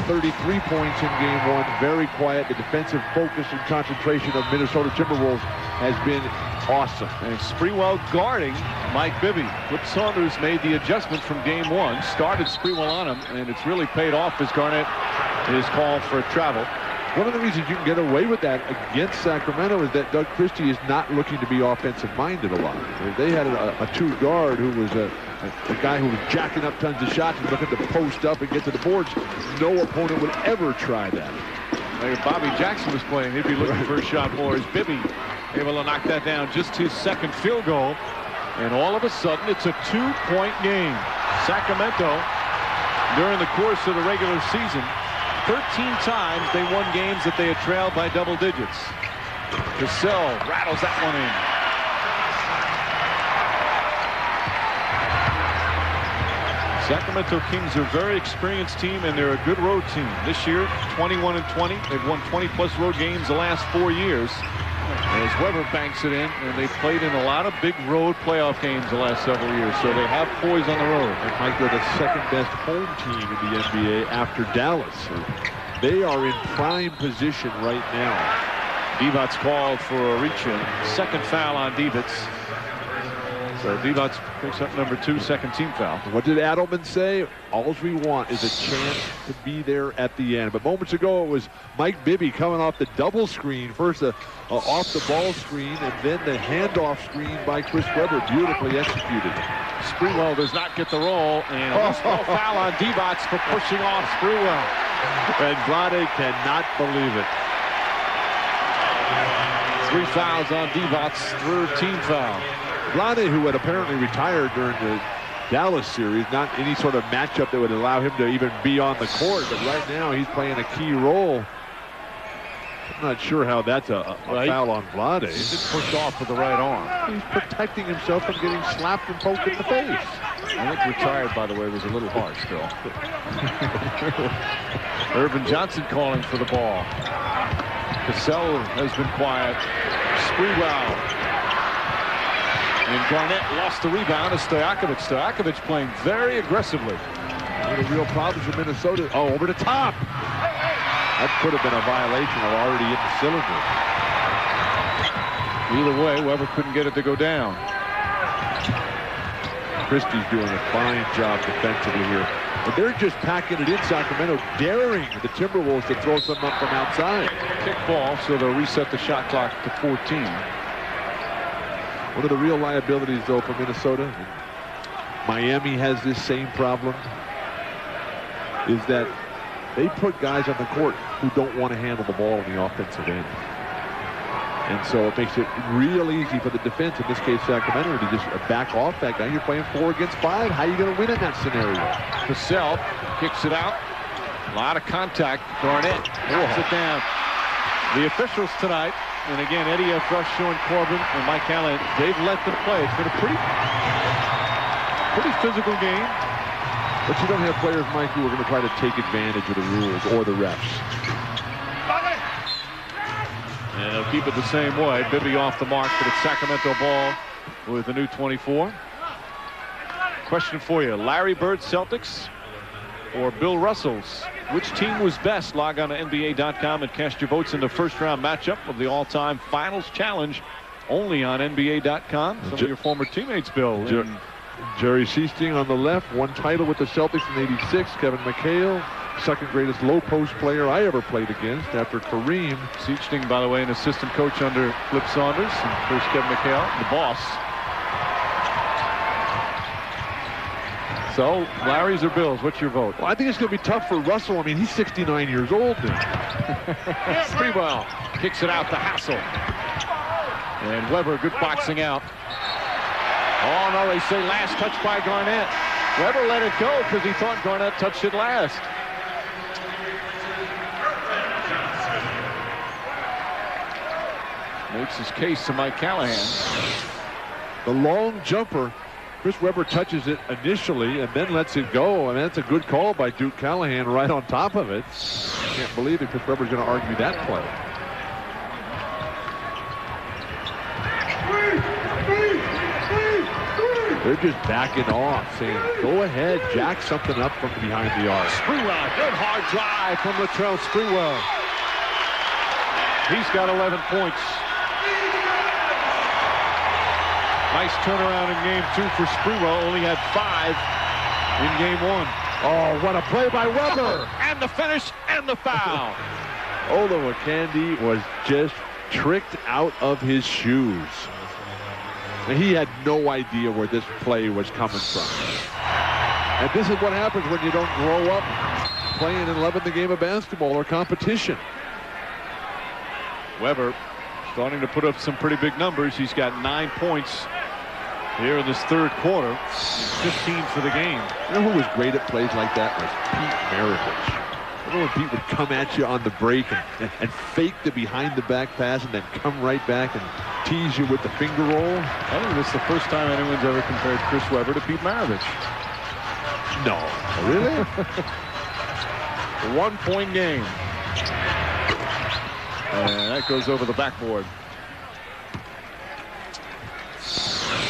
33 points in game 1, very quiet. The defensive focus and concentration of Minnesota Timberwolves has been awesome. And Sprewell guarding Mike Bibby. Flip Saunders made the adjustment from game 1, started Sprewell on him, and it's really paid off as Garnett is called for travel. One of the reasons you can get away with that against Sacramento is that Doug Christie is not looking to be offensive-minded a lot. They had a 2 guard who was a guy who was jacking up tons of shots and looking to post up and get to the boards. No opponent would ever try that. Like if Bobby Jackson was playing, he'd be looking for a shot more. As Bibby able to knock that down, just his second field goal. And all of a sudden, it's a 2-point game. Sacramento, during the course of the regular season, 13 times they won games that they had trailed by double digits. Cassell rattles that one in. Sacramento Kings are a very experienced team, and they're a good road team. This year, 21-20. They've won 20-plus road games the last 4 years. As Weber banks it in, and they've played in a lot of big road playoff games the last several years, so they have poise on the road. And Mike, they're the second-best home team in the NBA after Dallas. They are in prime position right now. Divac's called for a reach-in. Second foul on Divac. So Divac picks up number 2, second team foul. What did Adelman say? All we want is a chance to be there at the end. But moments ago, it was Mike Bibby coming off the double screen. First, off the ball screen, and then the handoff screen by Chris Webber. Beautifully executed. Sprewell does not get the roll, and a small foul on Divac for pushing off Sprewell. And Vlade cannot believe it. 3 fouls on Divac, third team foul. Vlade, who had apparently retired during the Dallas series, not any sort of matchup that would allow him to even be on the court, but right now he's playing a key role. I'm not sure how that's a foul on Vlade. He's just pushed off with the right arm. He's protecting himself from getting slapped and poked in the face. I think retired, by the way, was a little harsh, Bill. Irvin Johnson calling for the ball. Cassell has been quiet. Sprewell. And Garnett lost the rebound to Stojakovic. Stojakovic playing very aggressively. One of the real problems for Minnesota. Oh, over the top. That could have been a violation of already in the cylinder. Either way, Webber couldn't get it to go down. Christie's doing a fine job defensively here. But they're just packing it in Sacramento, daring the Timberwolves to throw some up from outside. Kick ball, so they'll reset the shot clock to 14. One of the real liabilities, though, for Minnesota, Miami has this same problem, is that they put guys on the court who don't want to handle the ball in the offensive end. And so it makes it real easy for the defense, in this case Sacramento, to just back off that guy. You're playing 4 against 5. How are you going to win in that scenario? Cassell kicks it out. A lot of contact. Garnett knocks it down. The officials tonight, and again, Eddie F. Rush, Sean Corbin, and Mike Allen, they've let them play. It's been a pretty physical game. But you don't have players, Mike, who are going to try to take advantage of the rules or the refs. And they'll keep it the same way. Bibby off the mark, but it's Sacramento ball with the new 24. Question for you. Larry Bird Celtics or Bill Russell's? Which team was best? Log on to NBA.com and cast your votes in the first round matchup of the all-time finals challenge only on NBA.com. Some of your former teammates, Bill. Jerry Sichting on the left, won title with the Celtics in '86. Kevin McHale, second greatest low post player I ever played against after Kareem. Sichting, by the way, an assistant coach under Flip Saunders. And first Kevin McHale, the boss. So, Larry's or Bill's? What's your vote? Well, I think it's going to be tough for Russell. I mean, he's 69 years old now. Sprewell kicks it out to Hassel. And Webber, good boxing out. Oh, no, they say last touch by Garnett. Webber let it go because he thought Garnett touched it last. Makes his case to Mike Callahan. The long jumper, Chris Webber touches it initially and then lets it go. And that's a good call by Duke Callahan right on top of it. Can't believe that Chris Webber's going to argue that play. They're just backing off, saying, go ahead, jack something up from behind the arc. Sprewell, good hard drive from Latrell Sprewell. He's got 11 points. Nice turnaround in game 2 for Sprewell. Only had 5 in game 1. Oh, what a play by Webber. And the finish and the foul. Olo Candy was just tricked out of his shoes. He had no idea where this play was coming from. And this is what happens when you don't grow up playing and loving the game of basketball or competition. Webber starting to put up some pretty big numbers. He's got 9 points here in this third quarter. 15 for the game. You know who was great at plays like that was Pete Maravich. Remember when Pete would come at you on the break and fake the behind-the-back pass and then come right back and tease you with the finger roll? I think this is the first time anyone's ever compared Chris Webber to Pete Maravich. No. Really? 1-point game. And that goes over the backboard.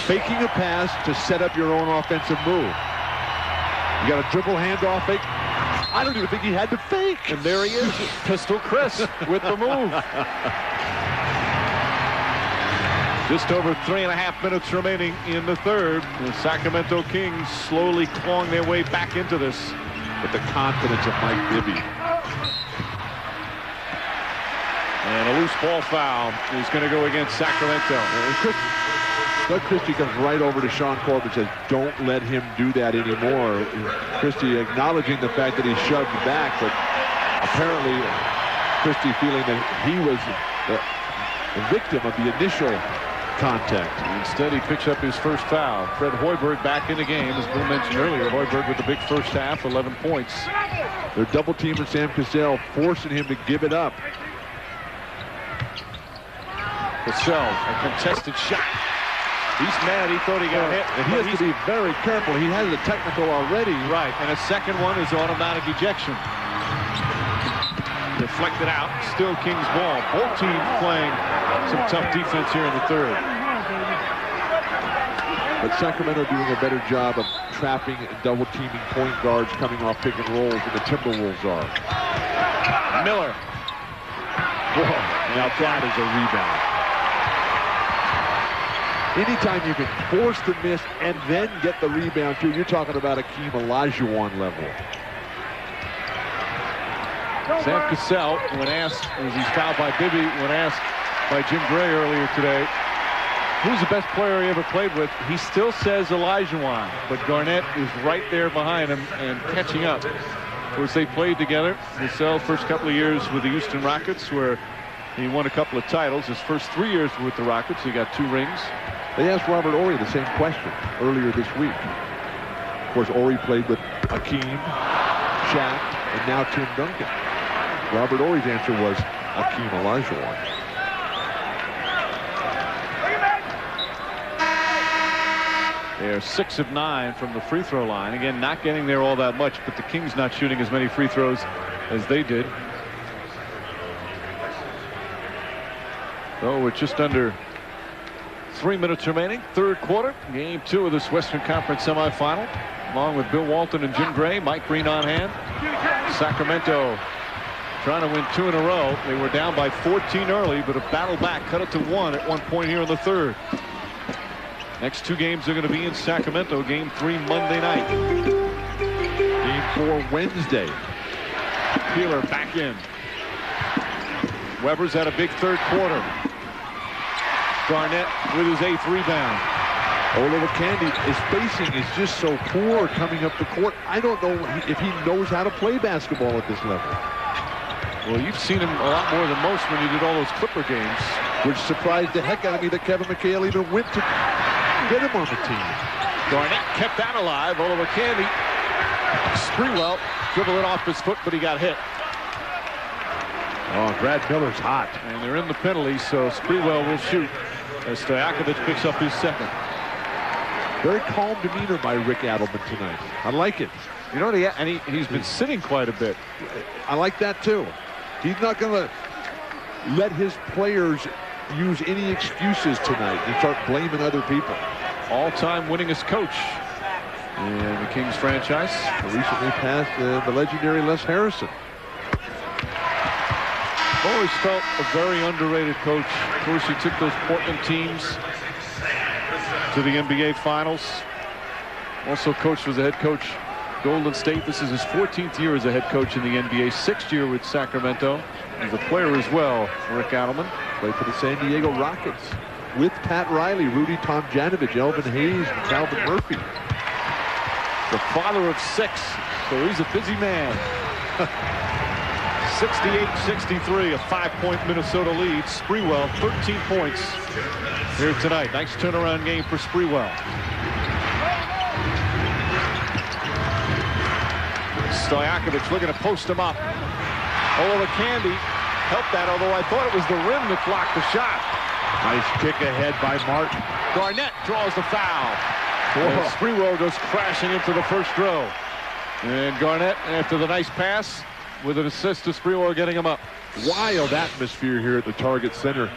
Faking a pass to set up your own offensive move. You got a dribble handoff fake. I don't even think he had to fake. And there he is, Pistol Chris with the move. Just over 3.5 minutes remaining in the third. The Sacramento Kings slowly clawing their way back into this with the confidence of Mike Bibby. And a loose ball foul is going to go against Sacramento. Doug Christie comes right over to Sean Corbett and says, don't let him do that anymore. Christie acknowledging the fact that he shoved back, but apparently Christie feeling that he was the victim of the initial contact. Instead, he picks up his first foul. Fred Hoiberg back in the game, as Bill mentioned earlier. Hoiberg with the big first half, 11 points. They're double teaming Sam Cassell, forcing him to give it up. Cassell, a contested shot. He's mad. He thought he got hit. And he has to be very careful. He has a technical already. Right, and a second one is automatic ejection. Deflected out. Still Kings ball. Both teams playing some tough defense here in the third. But Sacramento doing a better job of trapping and double teaming point guards coming off pick and rolls than the Timberwolves are. Miller. Whoa, now that is a rebound. Anytime you can force the miss and then get the rebound too, you're talking about Akeem Olajuwon level. Sam Cassell, when asked, as he's fouled by Bibby, when asked by Jim Gray earlier today, who's the best player he ever played with, he still says Olajuwon, but Garnett is right there behind him and catching up. Of course, they played together. Cassell first couple of years with the Houston Rockets, where he won a couple of titles. His first 3 years with the Rockets, he got 2 rings. They asked Robert Horry the same question earlier this week. Of course, Horry played with Akeem, Shaq, and now Tim Duncan. Robert Horry's answer was Akeem Olajuwon. They're 6 of 9 from the free throw line. Again, not getting there all that much, but the Kings not shooting as many free throws as they did. So with just under 3 minutes remaining, third quarter, game 2 of this Western Conference semifinal, along with Bill Walton and Jim Gray, Mike Green on hand. Sacramento trying to win 2 in a row. They were down by 14 early, but have battled back, cut it to 1 at one point here in the third. Next 2 games are going to be in Sacramento. Game 3 Monday night. Game 4 Wednesday. Peeler back in. Weber's had a big third quarter. Garnett with his 8th rebound. Olowokandi, his spacing is just so poor coming up the court. I don't know if he knows how to play basketball at this level. Well, you've seen him a lot more than most when you did all those Clipper games. Which surprised the heck out of me that Kevin McHale even went to get him on the team. Garnett kept that alive. Olowokandi. Sprewell dribbled it off his foot, but he got hit. Oh, Brad Miller's hot. And they're in the penalty, so Sprewell will shoot as Stojakovic picks up his second. Very calm demeanor by Rick Adelman tonight. I like it. You know, he's been sitting quite a bit. I like that too. He's not going to let his players use any excuses tonight and start blaming other people. All-time winningest coach in the Kings franchise. Recently passed the legendary Les Harrison. Always felt a very underrated coach. Of course, he took those Portland teams to the NBA Finals. Also coached as a head coach Golden State. This is his 14th year as a head coach in the NBA. 6th year with Sacramento. He's a player as well, Rick Adelman. Played for the San Diego Rockets with Pat Riley, Rudy Tomjanovich, Elvin Hayes, and Calvin Murphy. The father of 6, so he's a busy man. 68-63, a 5-point Minnesota lead. Sprewell, 13 points here tonight. Nice turnaround game for Sprewell. Stojakovic looking to post him up. Olowokandi helped that, although I thought it was the rim that blocked the shot. Nice kick ahead by Martin. Garnett draws the foul. And Sprewell goes crashing into the first row. And Garnett, after the nice pass, with an assist to Sprewell, getting him up. Wild atmosphere here at the Target Center.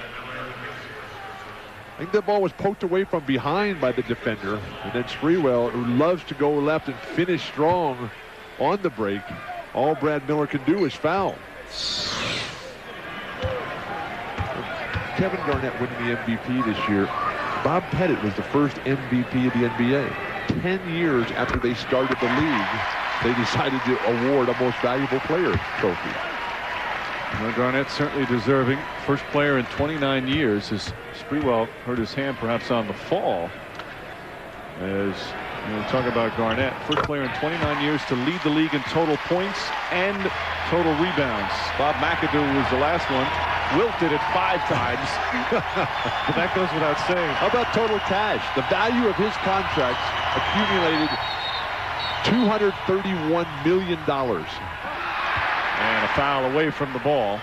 I think the ball was poked away from behind by the defender. And then Sprewell, who loves to go left and finish strong on the break, all Brad Miller can do is foul. Kevin Garnett winning the MVP this year, Bob Pettit was the first MVP of the NBA. 10 years after they started the league, they decided to award a Most Valuable Player trophy. Well, Garnett certainly deserving. First player in 29 years. As Sprewell hurt his hand perhaps on the fall. As we talk about Garnett, first player in 29 years to lead the league in total points and total rebounds. Bob McAdoo was the last one. Wilt did it 5 times. But that goes without saying. How about total cash? The value of his contracts accumulated $231 million. And a foul away from the ball.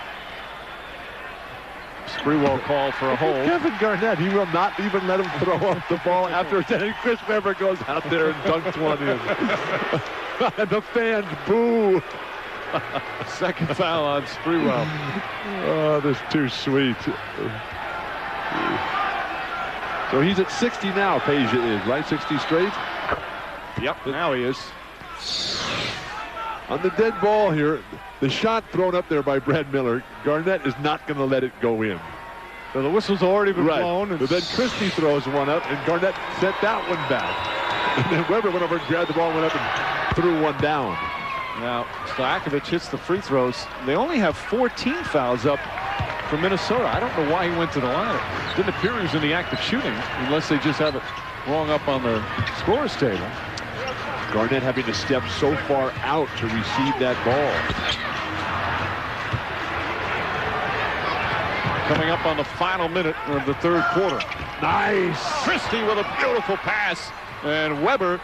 Sprewell called for a hold. Kevin Garnett, he will not even let him throw up the ball after it. And Chris Webber goes out there and dunks one in. And the fans boo. Second foul on Sprewell. Oh, this is too sweet. So he's at 60 now, Peja is, right? 60 straight? Yep, now he is. On the dead ball here, the shot thrown up there by Brad Miller, Garnett is not going to let it go in. So the whistle's already been blown. But then Christie throws one up, and Garnett sent that one back. And then Webber went over and grabbed the ball, went up and threw one down. Now, Stojakovic hits the free throws. They only have 14 fouls up for Minnesota. I don't know why he went to the line. It didn't appear he was in the act of shooting, unless they just have it wrong up on the scorer's table. Garnett having to step so far out to receive that ball. Coming up on the final minute of the third quarter. Nice! Christie with a beautiful pass. And Webber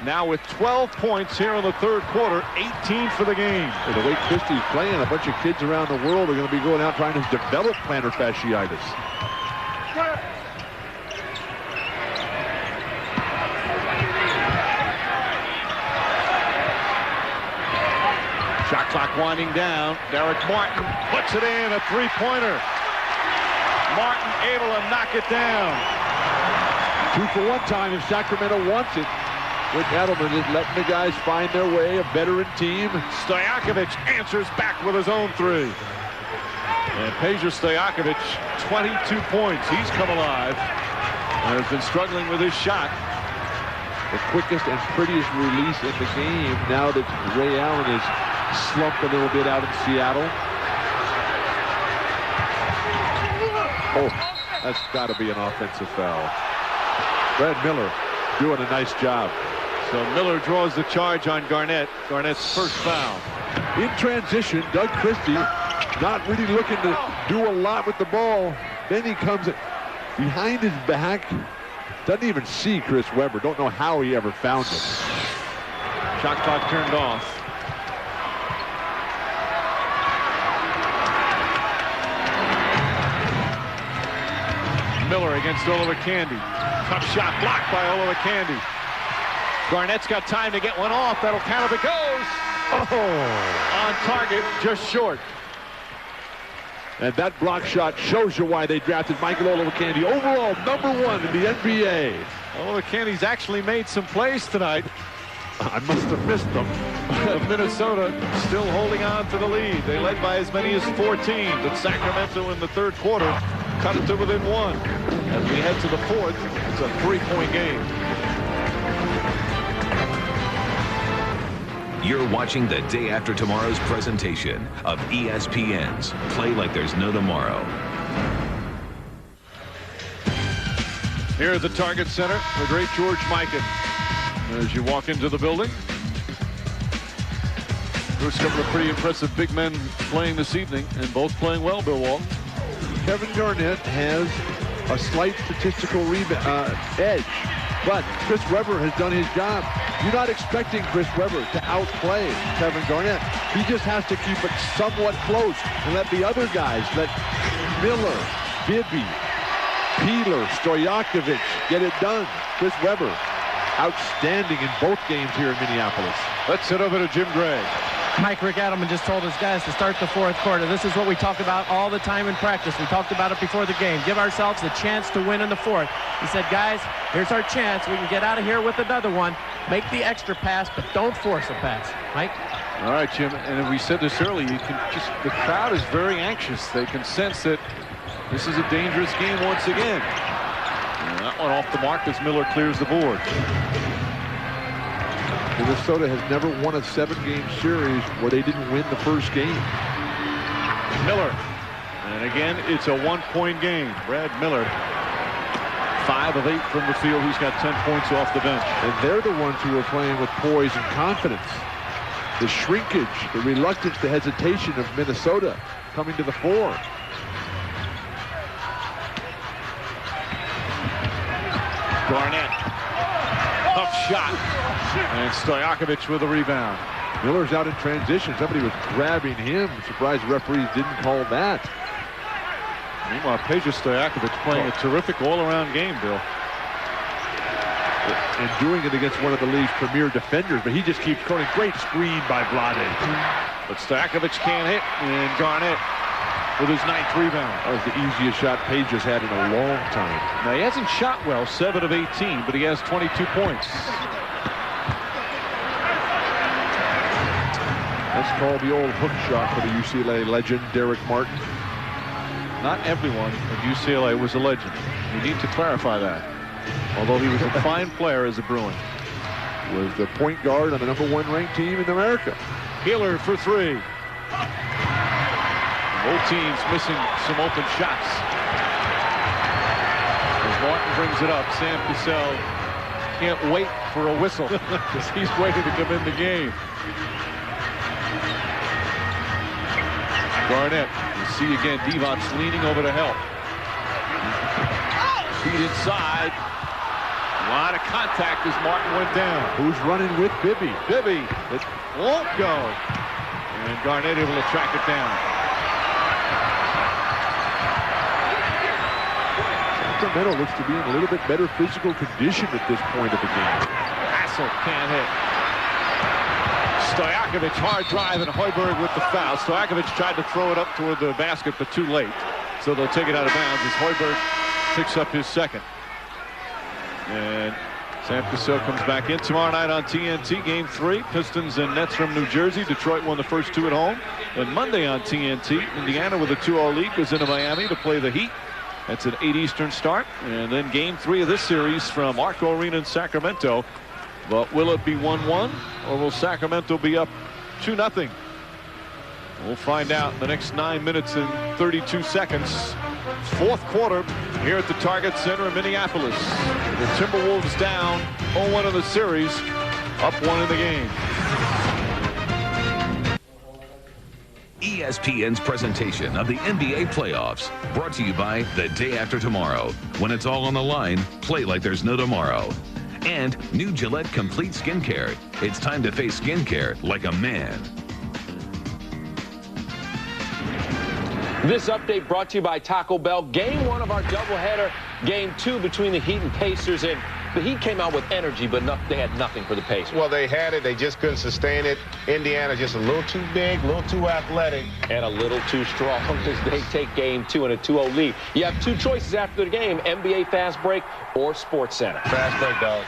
now with 12 points here in the third quarter, 18 for the game. And the way Christie's playing, a bunch of kids around the world are going to be going out trying to develop plantar fasciitis. Shot clock winding down. Derek Martin puts it in, a three-pointer. Martin able to knock it down. 2 for 1 time if Sacramento wants it. Rick Adelman is letting the guys find their way, a veteran team. Stojakovic answers back with his own three. And Peja Stojakovic, 22 points. He's come alive and has been struggling with his shot. The quickest and prettiest release in the game now that Ray Allen is slumped a little bit out in Seattle. Oh, that's got to be an offensive foul. Brad Miller doing a nice job. So Miller draws the charge on Garnett. Garnett's first foul. In transition, Doug Christie not really looking to do a lot with the ball. Then he comes behind his back. Doesn't even see Chris Webber. Don't know how he ever found it. Shot clock turned off. Miller against Oliver Candy. Tough shot blocked by Oliver Candy. Garnett's got time to get one off. That'll count if it goes. Oh, on target, just short. And that block shot shows you why they drafted Michael Oliver Candy overall #1 in the NBA. Oliver Candy's actually made some plays tonight. I must have missed them. Minnesota still holding on to the lead. They led by as many as 14, but Sacramento in the third quarter cut it to within 1. As we head to the fourth, it's a 3-point game. You're watching the day after tomorrow's presentation of ESPN's Play Like There's No Tomorrow. Here at the Target Center, the great George Mikan. As you walk into the building, first couple of pretty impressive big men playing this evening, and both playing well, Bill Walton. Kevin Garnett has a slight statistical edge, but Chris Webber has done his job. You're not expecting Chris Webber to outplay Kevin Garnett. He just has to keep it somewhat close and let the other guys, let Miller, Bibby, Peeler, Stojakovic get it done. Chris Webber, outstanding in both games here in Minneapolis. Let's head over to Jim Gray. Mike, Rick Adelman just told his guys to start the fourth quarter. This is what we talk about all the time in practice. We talked about it before the game. Give ourselves the chance to win in the fourth. He said, guys, here's our chance. We can get out of here with another one. Make the extra pass, but don't force a pass. Mike? All right, Jim, and we said this earlier, the crowd is very anxious. They can sense that This is a dangerous game once again. And that one off the mark as Miller clears the board. Minnesota has never won a 7-game series where they didn't win the first game. Miller. And again, it's a 1-point game. Brad Miller, 5 of 8 from the field. He's got 10 points off the bench. And they're the ones who are playing with poise and confidence. The shrinkage, the reluctance, the hesitation of Minnesota coming to the fore. Garnett. Tough shot. And Stojakovic with a rebound. Miller's out in transition. Somebody was grabbing him. Surprised referees didn't call that. Meanwhile, Peja Stojakovic playing a terrific all-around game, Bill. And doing it against one of the league's premier defenders, but he just keeps going. Great screen by Vlade. But Stojakovic can't hit, and Garnett with his 9th rebound. That was the easiest shot Peja's had in a long time. Now, he hasn't shot well, 7 of 18, but he has 22 points. That's called the old hook shot for the UCLA legend, Derek Martin. Not everyone at UCLA was a legend. We need to clarify that. Although he was a fine player as a Bruin. Was the point guard on the #1 ranked team in America. Healer for 3. Both teams missing some open shots. As Martin brings it up, Sam Cassell can't wait for a whistle because he's waiting to come in the game. Garnett, you see again, Divac's leaning over to help. Feet inside. A lot of contact as Martin went down. Who's running with Bibby? Bibby, it won't go. And Garnett able to track it down. Sacramento looks to be in a little bit better physical condition at this point of the game. Hassel can't hit. Stojakovic, hard drive, and Hoiberg with the foul. Stojakovic tried to throw it up toward the basket, but too late. So they'll take it out of bounds as Hoiberg picks up his 2nd. And Sam Cassell comes back in tomorrow night on TNT. Game 3, Pistons and Nets from New Jersey. Detroit won the first 2 at home. And Monday on TNT, Indiana with a 2-0 lead goes into Miami to play the Heat. That's an 8 Eastern start. And then game 3 of this series from Arco Arena in Sacramento. But will it be 1-1 or will Sacramento be up 2-0? We'll find out in the next 9 minutes and 32 seconds. 4th quarter here at the Target Center in Minneapolis. The Timberwolves down 0-1 in the series, up 1 in the game. ESPN's presentation of the NBA playoffs, brought to you by The Day After Tomorrow. When it's all on the line, play like there's no tomorrow. And new Gillette Complete Skincare. It's time to face skincare like a man. This update brought to you by Taco Bell. Game 1 of our doubleheader. Game 2 between the Heat and Pacers. And the Heat came out with energy, but they had nothing for the Pacers. Well, they had it. They just couldn't sustain it. Indiana just a little too big, a little too athletic. And a little too strong as they take game 2 in a 2-0 lead. You have 2 choices after the game, NBA Fast Break or Sports Center. Fast break, dog.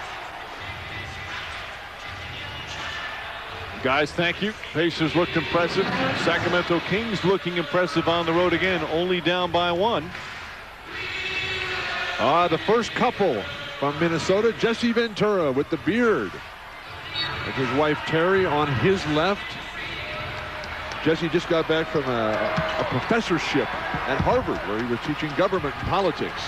Guys, thank you. Pacers looked impressive. Sacramento Kings looking impressive on the road again, only down by 1. The first couple from Minnesota, Jesse Ventura with the beard. And his wife Terry on his left. Jesse just got back from a professorship at Harvard where he was teaching government and politics.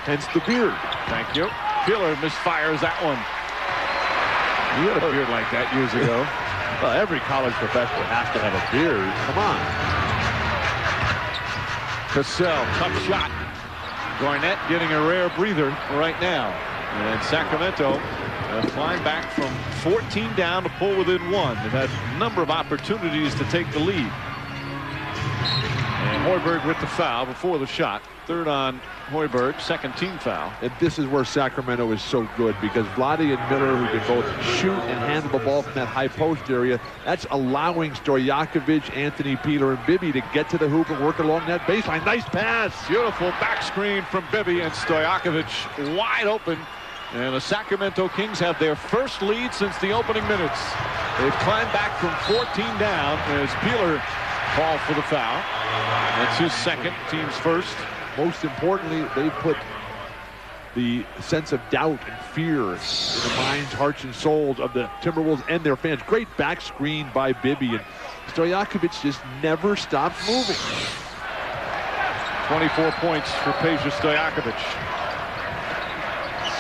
Hence the beard. Thank you. Filler misfires that one. You had a beard like that years ago. Well, every college professor has to have a beard. Come on. Cassell, tough shot. Garnett getting a rare breather right now. And Sacramento climb back from 14 down to pull within 1. They've had a number of opportunities to take the lead. And Hoiberg with the foul before the shot. 3rd on Hoiberg, 2nd team foul. And this is where Sacramento is so good because Vlade and Miller, who can both shoot and handle the ball from that high post area, that's allowing Stojakovic, Anthony Peeler, and Bibby to get to the hoop and work along that baseline. Nice pass. Beautiful back screen from Bibby, and Stojakovic wide open. And the Sacramento Kings have their first lead since the opening minutes. They've climbed back from 14 down as Peeler Call for the foul. That's his second, team's first. Most importantly, they put the sense of doubt and fear in the minds, hearts, and souls of the Timberwolves and their fans. Great back screen by Bibby, and Stojakovic just never stops moving. 24 points for Peja Stojakovic.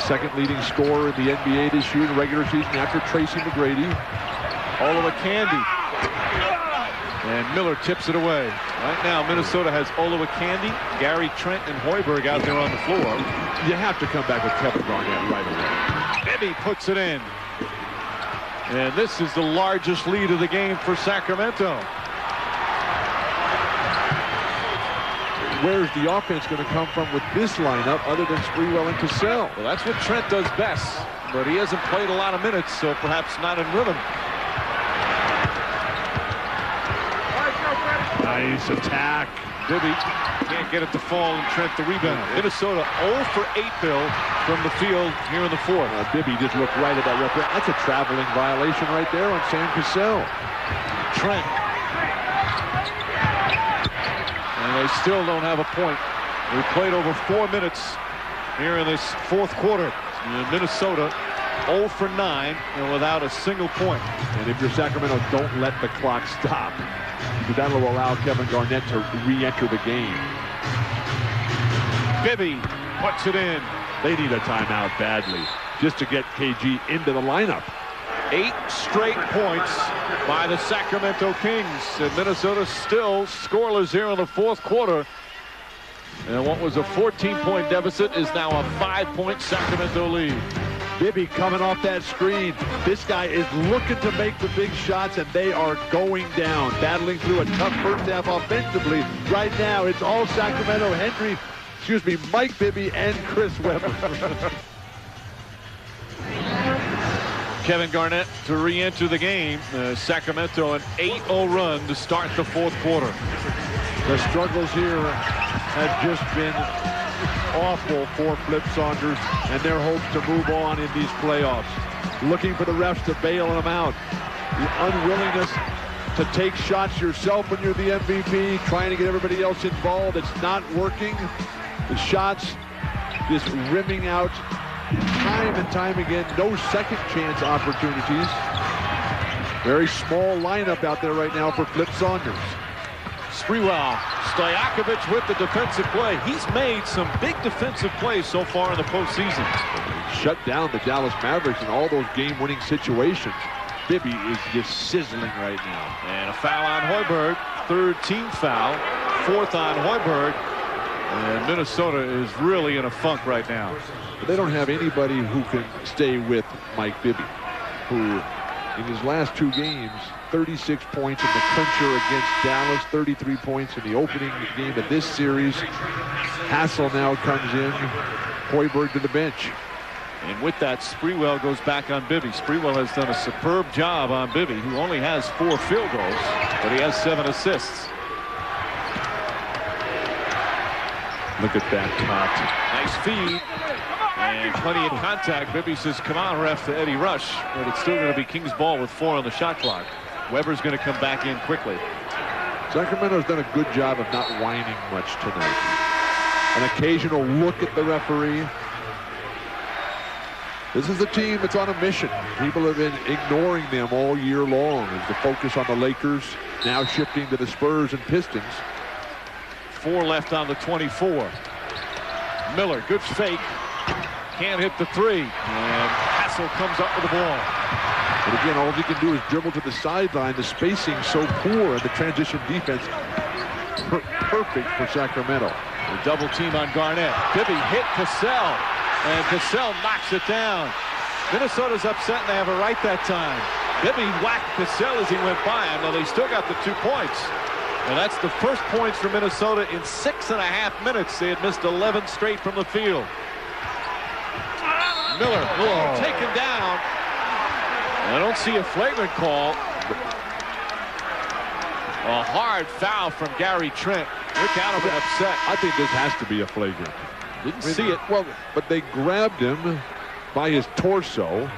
Second leading scorer in the NBA this year in the regular season after Tracy McGrady. Olowokandi. And Miller tips it away. Right now, Minnesota has Olowokandi, Gary Trent, and Hoiberg out there on the floor. You have to come back with Kevin Garnett right away. Bibby puts it in. And this is the largest lead of the game for Sacramento. Where's the offense going to come from with this lineup other than Sprewell and Cassell? Well, that's what Trent does best, but he hasn't played a lot of minutes, so perhaps not in rhythm. Nice attack. Bibby can't get it to fall, and Trent the rebound. Minnesota 0 for 8, Bill, from the field here in the fourth. Bibby just looked right at that referee. That's a traveling violation right there on Sam Cassell. Trent. And they still don't have a point. We played over 4 minutes here in this fourth quarter. And Minnesota 0 for 9 and without a single point. And if you're Sacramento, don't let the clock stop. That will allow Kevin Garnett to re-enter the game. Bibby puts it in. They need a timeout badly just to get KG into the lineup. 8 straight points by the Sacramento Kings. And Minnesota still scoreless here in the fourth quarter. And what was a 14-point deficit is now a 5-point Sacramento lead. Bibby coming off that screen. This guy is looking to make the big shots, and they are going down. Battling through a tough first half offensively. Right now, it's all Sacramento. Mike Bibby and Chris Webber. Kevin Garnett to re-enter the game. Sacramento an 8-0 run to start the fourth quarter. The struggles here have just been awful for Flip Saunders and their hopes to move on in these playoffs. Looking for the refs to bail them out. The unwillingness to take shots yourself when you're the MVP, trying to get everybody else involved. It's not working. The shots just rimming out time and time again. No second chance opportunities. Very small lineup out there right now for Flip Saunders. Sprewell, Stojakovic with the defensive play. He's made some big defensive plays so far in the postseason. Shut down the Dallas Mavericks in all those game-winning situations. Bibby is just sizzling right now. And a foul on Hoiberg. Third team foul. Fourth on Hoiberg. And Minnesota is really in a funk right now. But they don't have anybody who can stay with Mike Bibby, who in his last 2 games, 36 points in the clincher against Dallas, 33 points in the opening game of this series. Hassel now comes in, Hoiberg to the bench. And with that, Sprewell goes back on Bibby. Sprewell has done a superb job on Bibby, who only has 4 field goals, but he has 7 assists. Look at that top. Nice feed. And plenty of contact. Bibby says, come on, ref, to Eddie Rush. But it's still going to be Kings ball with 4 on the shot clock. Weber's going to come back in quickly. Sacramento's done a good job of not whining much tonight. An occasional look at the referee. This is a team that's on a mission. People have been ignoring them all year long as the focus on the Lakers, now shifting to the Spurs and Pistons. 4 left on the 24. Miller, good fake. Can't hit the 3. And Hassel comes up with the ball. But again, all he can do is dribble to the sideline. The spacing so poor and the transition defense perfect for Sacramento. The double team on Garnett. Bibby hit Cassell. And Cassell knocks it down. Minnesota's upset and they have a right that time. Bibby whacked Cassell as he went by him. Now they still got the 2 points. And that's the first points for Minnesota in 6.5 minutes. They had missed 11 straight from the field. Miller taken down. I don't see a flagrant call. A hard foul from Gary Trent. Rick Adelman upset. I think this has to be a flagrant. Didn't see it. Well, but they grabbed him by his torso,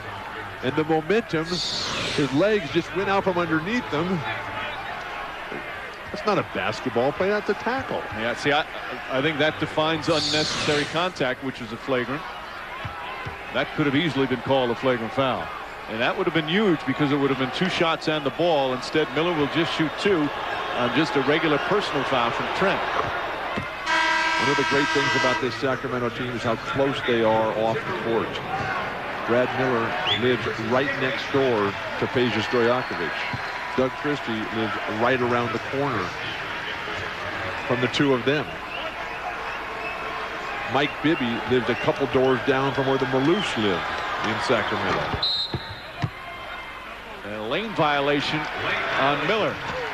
and the momentum, his legs just went out from underneath him. That's not a basketball play. That's a tackle. Yeah, see, I think that defines unnecessary contact, which is a flagrant. That could have easily been called a flagrant foul. And that would have been huge because it would have been 2 shots and the ball. Instead, Miller will just shoot 2 on just a regular personal foul from Trent. One of the great things about this Sacramento team is how close they are off the court. Brad Miller lives right next door to Peja Stojakovic. Doug Christie lives right around the corner from the 2 of them. Mike Bibby lives a couple doors down from where the Maloofs live in Sacramento. And a lane violation on Miller.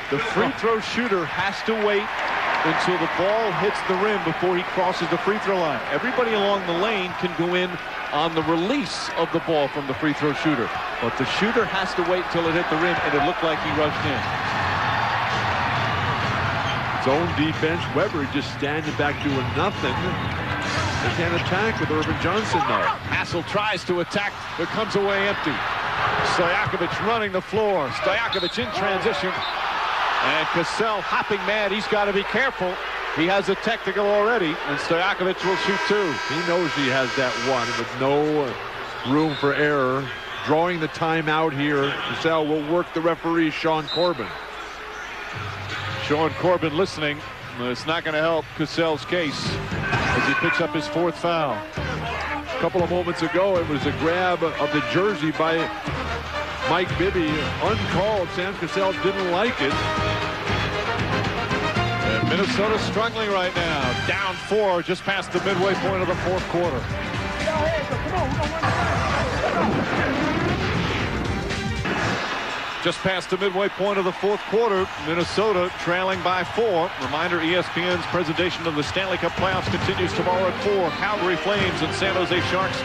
The free throw shooter has to wait until the ball hits the rim before he crosses the free throw line. Everybody along the lane can go in on the release of the ball from the free throw shooter. But the shooter has to wait until it hit the rim, and it looked like he rushed in. Zone defense. Weber just standing back doing nothing. They can't attack with Irvin Johnson, though. Hassel tries to attack, but comes away empty. Stojakovic running the floor. Stojakovic in transition. And Cassell hopping mad. He's got to be careful. He has a technical already, and Stojakovic will shoot 2. He knows he has that one with no room for error. Drawing the timeout here. Cassell will work the referee, Sean Corbin. Sean Corbin listening. It's not going to help Cassell's case as he picks up his 4th foul. A couple of moments ago, it was a grab of the jersey by Mike Bibby, uncalled. Sam Cassell didn't like it. And Minnesota struggling right now. Down 4 just past the midway point of the 4th quarter. Just past the midway point of the 4th quarter, Minnesota trailing by 4. Reminder, ESPN's presentation of the Stanley Cup playoffs continues tomorrow at 4. Calgary Flames and San Jose Sharks.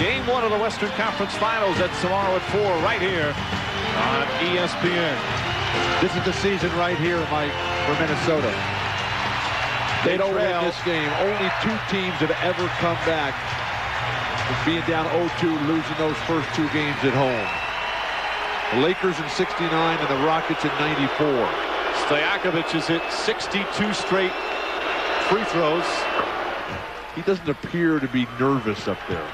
Game 1 of the Western Conference Finals. That's tomorrow at 4 right here on ESPN. This is the season right here, Mike, for Minnesota. They don't win this game. Only 2 teams have ever come back from being down 0-2, losing those first 2 games at home. The Lakers in 69 and the Rockets in 94. Stojakovic has hit 62 straight free throws. He doesn't appear to be nervous up there.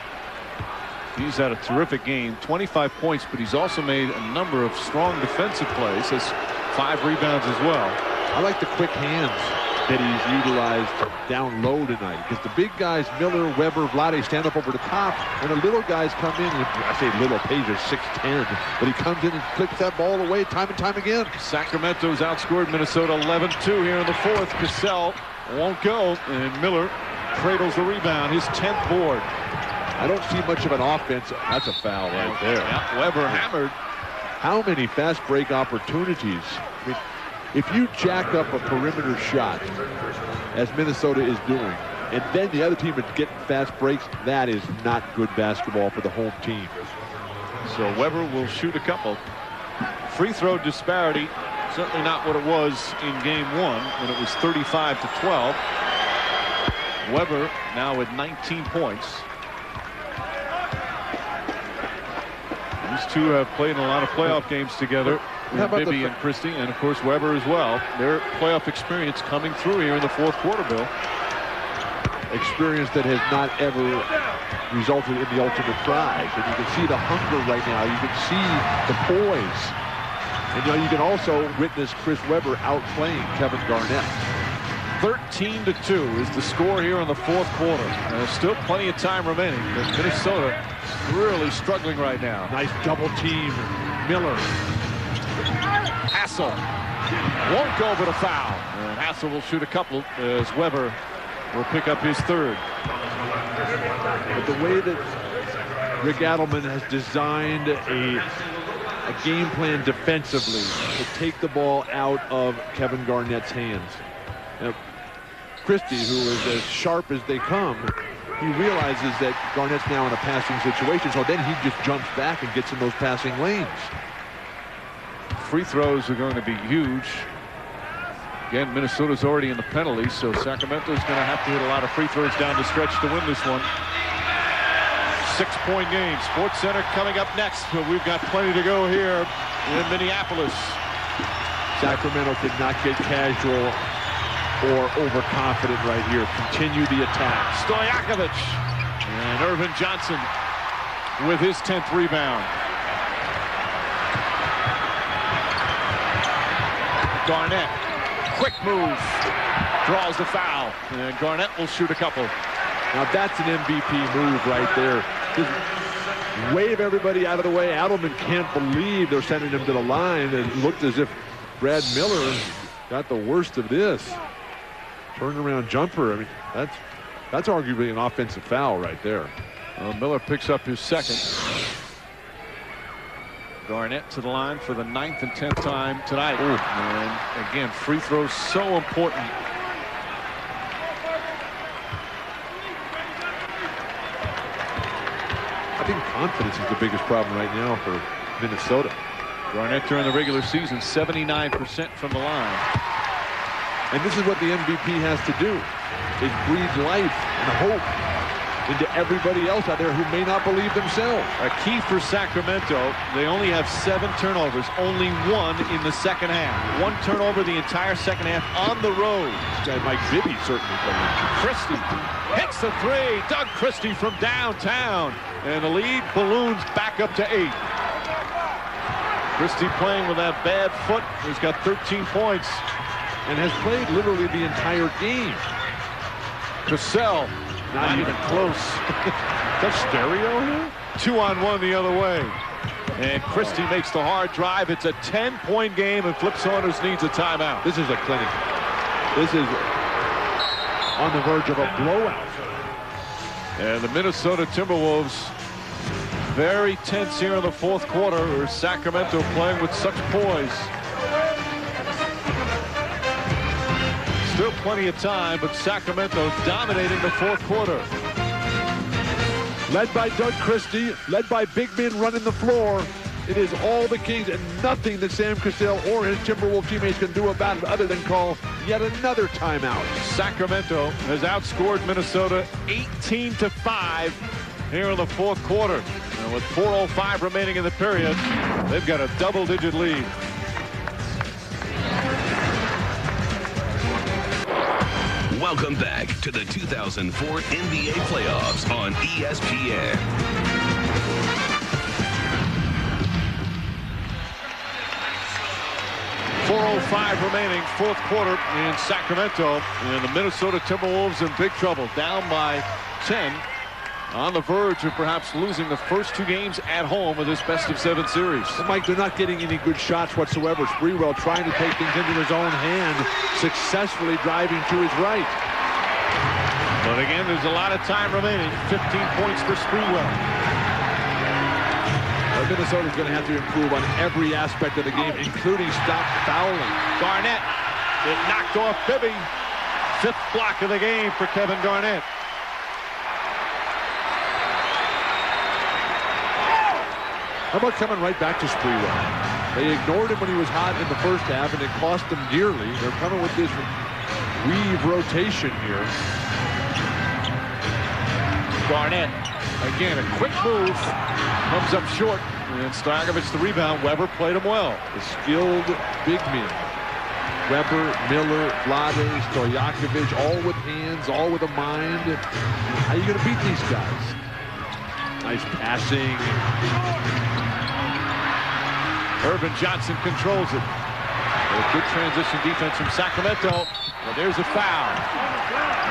He's had a terrific game, 25 points, but he's also made a number of strong defensive plays. Has 5 rebounds as well. I like the quick hands that he's utilized down low tonight, because the big guys, Miller, Weber, Vlade, stand up over the top, and the little guys come in, and I say little, Page is 6'10", but he comes in and flicks that ball away time and time again. Sacramento's outscored Minnesota 11-2 here in the 4th. Cassell won't go, and Miller cradles the rebound, his 10th board. I don't see much of an offense. That's a foul right there. Yeah, Weber hammered. How many fast break opportunities? I mean, if you jack up a perimeter shot, as Minnesota is doing, and then the other team is getting fast breaks, that is not good basketball for the home team. So Weber will shoot a couple. Free throw disparity, certainly not what it was in game 1 when it was 35-12. Weber now with 19 points. These 2 have played in a lot of playoff games together. Bibby and Christie, and of course Weber as well. Their playoff experience coming through here in the 4th quarter, Bill. Experience that has not ever resulted in the ultimate prize. And you can see the hunger right now. You can see the poise. And you can also witness Chris Weber outplaying Kevin Garnett. 13-2 is the score here in the 4th quarter. And there's still plenty of time remaining, but Minnesota really struggling right now. Nice double team. Miller. Hassel won't go for the foul. And Hassel will shoot a couple as Weber will pick up his 3rd. But the way that Rick Adelman has designed a game plan defensively to take the ball out of Kevin Garnett's hands. Now, Christie, who is as sharp as they come, he realizes that Garnett's now in a passing situation, so then he just jumps back and gets in those passing lanes. Free throws are going to be huge. Again, Minnesota's already in the penalties, so Sacramento's going to have to hit a lot of free throws down the stretch to win this one. 6-point game. Sports Center coming up next, but we've got plenty to go here in Minneapolis. Sacramento did not get casual or overconfident right here. Continue the attack. Stojakovic and Irvin Johnson with his 10th rebound. Garnett, quick move, draws the foul, and Garnett will shoot a couple. Now that's an MVP move right there. Just wave everybody out of the way. Adelman can't believe they're sending him to the line. It looked as if Brad Miller got the worst of this. Turnaround jumper. I mean, that's arguably an offensive foul right there. Well, Miller picks up his second. Garnett to the line for the 9th and 10th time tonight. Ooh. And again, free throws so important. I think confidence is the biggest problem right now for Minnesota. Garnett during the regular season, 79% from the line. And this is what the MVP has to do, is breathe life and hope into everybody else out there who may not believe themselves. A key for Sacramento, they only have 7 turnovers, only 1 in the second half. 1 turnover the entire second half on the road. Mike Bibby certainly believes. Christie hits the 3. Doug Christie from downtown. And the lead balloons back up to 8. Christie playing with that bad foot. He's got 13 points. And has played literally the entire game. Cassell, not even close. Is that stereo here? 2-on-1 the other way. And Christie makes the hard drive. It's a 10-point game, and Flip Saunders needs a timeout. This is a clinic. This is on the verge of a blowout. And the Minnesota Timberwolves very tense here in the 4th quarter. Sacramento playing with such poise. Still plenty of time, but Sacramento dominating the 4th quarter. Led by Doug Christie, led by big men running the floor. It is all the Kings and nothing that Sam Cassell or his Timberwolves teammates can do about it other than call yet another timeout. Sacramento has outscored Minnesota 18-5 here in the 4th quarter. And with 4:05 remaining in the period, they've got a double-digit lead. Welcome back to the 2004 NBA playoffs on ESPN. .405 remaining, 4th quarter in Sacramento. And the Minnesota Timberwolves in big trouble, down by 10. On the verge of perhaps losing the first 2 games at home of this best-of-7 series. Well, Mike, they're not getting any good shots whatsoever. Sprewell trying to take things into his own hand, successfully driving to his right. But again, there's a lot of time remaining. 15 points for Sprewell. Well, Minnesota's going to have to improve on every aspect of the game, including stop fouling. Garnett, it knocked off Bibby. 5th block of the game for Kevin Garnett. How about coming right back to Sprewell? They ignored him when he was hot in the first half, and it cost them dearly. They're coming with this weave rotation here. Garnett, again, a quick move. Comes up short. And Stojakovic the rebound. Weber played him well. The skilled big men. Weber, Miller, Vlade, Stojakovic, all with hands, all with a mind. How are you going to beat these guys? Nice passing. Irvin Johnson controls it. A good transition defense from Sacramento. Well, there's a foul.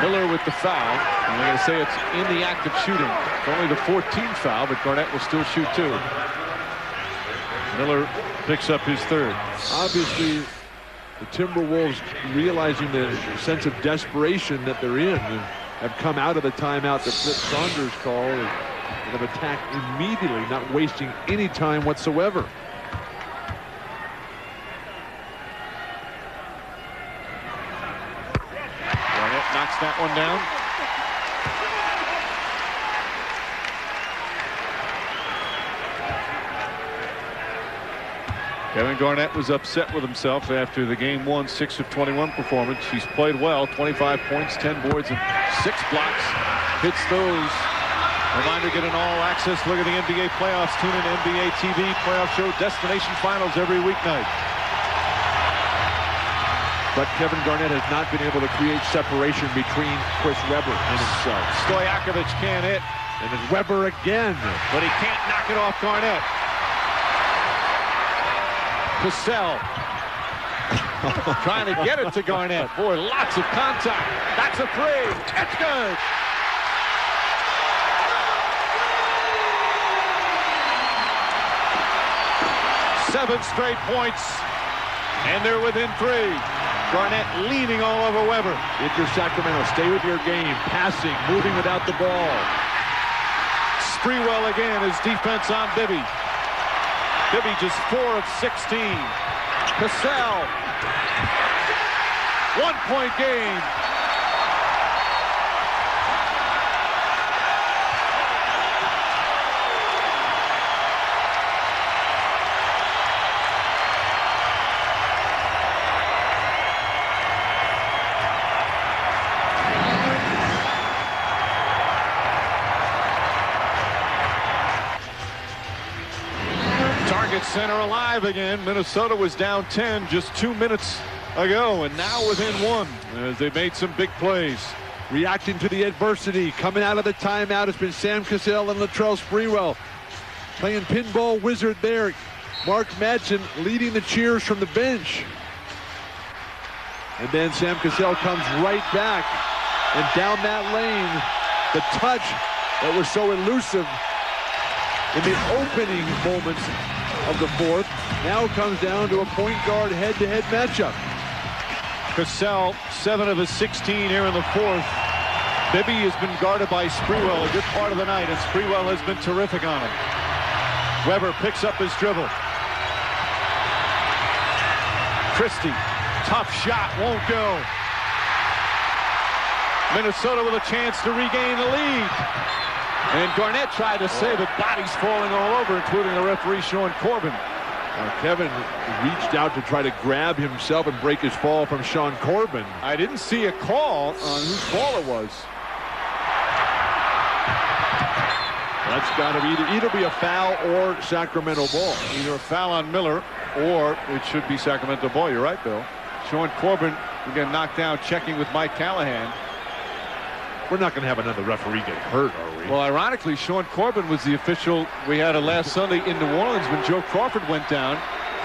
Miller with the foul. And they're going to say it's in the act of shooting. It's only the 14th foul, but Garnett will still shoot 2. Miller picks up his 3rd. Obviously, the Timberwolves, realizing the sense of desperation that they're in, have come out of the timeout that Flip Saunders called and have attacked immediately, not wasting any time whatsoever. Garnett knocks that one down. Kevin Garnett was upset with himself after the Game 1 6 of 21 performance. He's played well, 25 points, 10 boards, and 6 blocks. Hits those. Reminder, get an all-access look at the NBA playoffs. Tune in to NBA TV playoff show Destination Finals every weeknight. But Kevin Garnett has not been able to create separation between Chris Webber and himself. Stojakovic can't hit. And it's Webber again. But he can't knock it off Garnett. Cassell trying to get it to Garnett. Boy, lots of contact. That's a three. It's good. Seven straight points, and they're within three. Garnett leaning all over Webber. If you're Sacramento, stay with your game. Passing, moving without the ball. Sprewell again, his defense on Bibby. Bibby just 4 of 16. Cassell. 1-point game. Center alive again. Minnesota was down 10 just 2 minutes ago, and now within 1 as they made some big plays. Reacting to the adversity, coming out of the timeout has been Sam Cassell and Latrell Sprewell. Playing pinball wizard there. Mark Madsen leading the cheers from the bench. And then Sam Cassell comes right back, and down that lane, the touch that was so elusive in the opening moments of the fourth now comes down to a point guard head-to-head matchup. Cassell, 7 of his 16 here in the fourth. Bibby has been guarded by Sprewell a good part of the night, and Sprewell has been terrific on him. Webber picks up his dribble. Christie, tough shot, won't go. Minnesota with a chance to regain the lead. And Garnett tried to save it. Bodies falling all over, including the referee, Sean Corbin. Kevin reached out to try to grab himself and break his fall from Sean Corbin. I didn't see a call on whose ball it was. That's got to either be a foul or Sacramento ball. Either a foul on Miller or it should be Sacramento ball. You're right, Bill. Sean Corbin will get knocked down checking with Mike Callahan. We're not going to have another referee get hurt, are we? Well, ironically, Sean Corbin was the official we had last Sunday in New Orleans when Joe Crawford went down.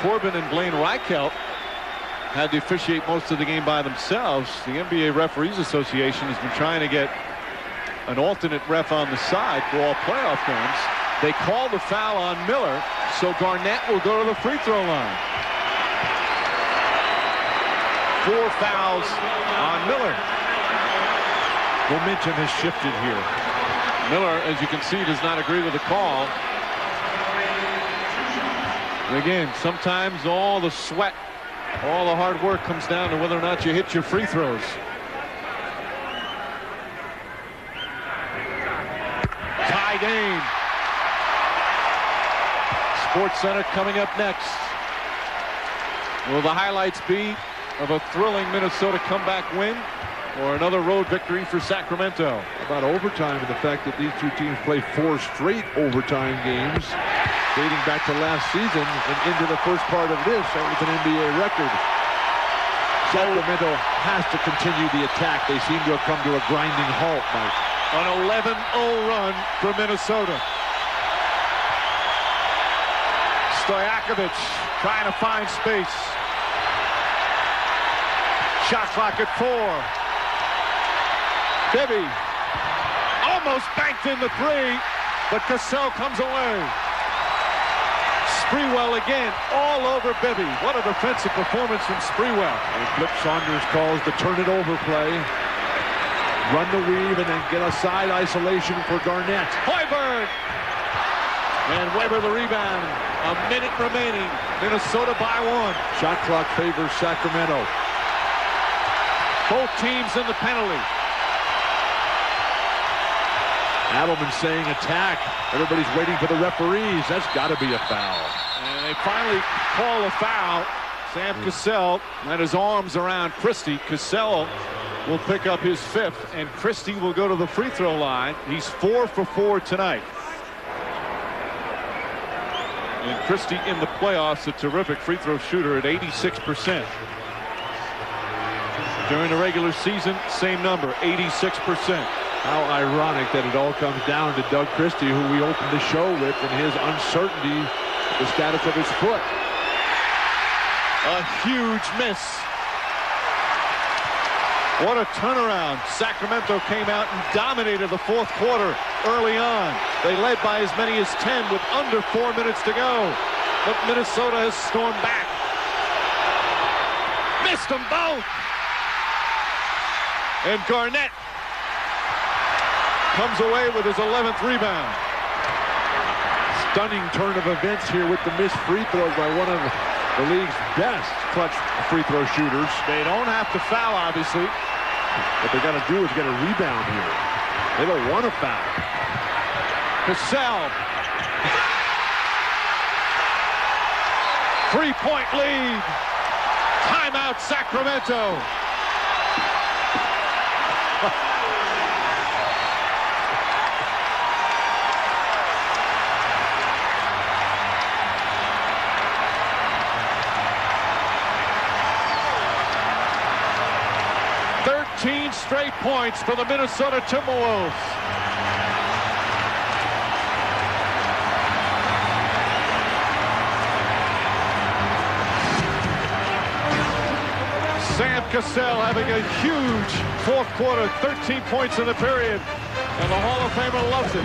Corbin and Blaine Reichelt had to officiate most of the game by themselves. The NBA Referees Association has been trying to get an alternate ref on the side for all playoff games. They called the foul on Miller, so Garnett will go to the free throw line. 4 fouls on Miller. Momentum has shifted here. Miller, as you can see, does not agree with the call. And again, sometimes all the sweat, all the hard work comes down to whether or not you hit your free throws. Tie game. Sports Center coming up next. Will the highlights be of a thrilling Minnesota comeback win or another road victory for Sacramento? About overtime and the fact that these two teams play 4 straight overtime games dating back to last season and into the first part of this. That was an NBA record. Sacramento has to continue the attack. They seem to have come to a grinding halt, Mike. An 11-0 run for Minnesota. Stojakovic trying to find space. Shot clock at 4. Bibby almost banked in the 3, but Cassell comes away. Sprewell again, all over Bibby. What a defensive performance from Sprewell. And Flip Saunders calls the turn it over play. Run the weave and then get a side isolation for Garnett. Hoiberg! And Webber the rebound. A minute remaining. Minnesota by 1. Shot clock favors Sacramento. Both teams in the penalty. Adelman saying attack. Everybody's waiting for the referees. That's got to be a foul. And they finally call a foul. Sam Cassell had his arms around Christie. Cassell will pick up his 5th, and Christie will go to the free throw line. He's 4 for 4 tonight. And Christie in the playoffs, a terrific free throw shooter at 86%. During the regular season, same number, 86%. How ironic that it all comes down to Doug Christie, who we opened the show with, and his uncertainty, the status of his foot. A huge miss. What a turnaround. Sacramento came out and dominated the fourth quarter early on. They led by as many as 10 with under 4 minutes to go. But Minnesota has stormed back. Missed them both. And Garnett comes away with his 11th rebound. Stunning turn of events here with the missed free throws by one of the league's best clutch free throw shooters. They don't have to foul, obviously. What they got to do is get a rebound here. They don't want to foul. Cassell. 3-point lead. Timeout, Sacramento. Straight points for the Minnesota Timberwolves. Sam Cassell having a huge fourth quarter, 13 points in the period, and the Hall of Famer loves it.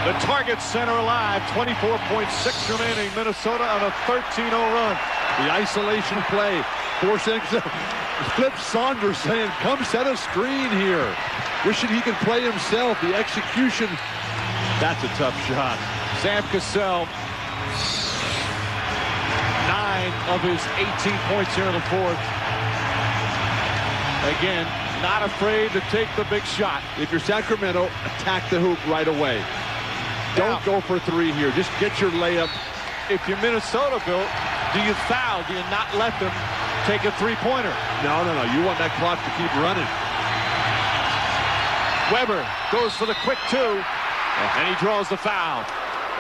The Target Center alive, 24.6 remaining. Minnesota on a 13-0 run. The isolation play, forcing Flip Saunders saying, come set a screen here. Wishing he could play himself. The execution, that's a tough shot. Sam Cassell, 9 of his 18 points here in the fourth. Again, not afraid to take the big shot. If you're Sacramento, attack the hoop right away. Don't go for three here. Just get your layup. If you're Minnesota, Bill, do you foul? Do you not let them take a three-pointer? No. You want that clock to keep running. Weber goes for the quick two, and he draws the foul.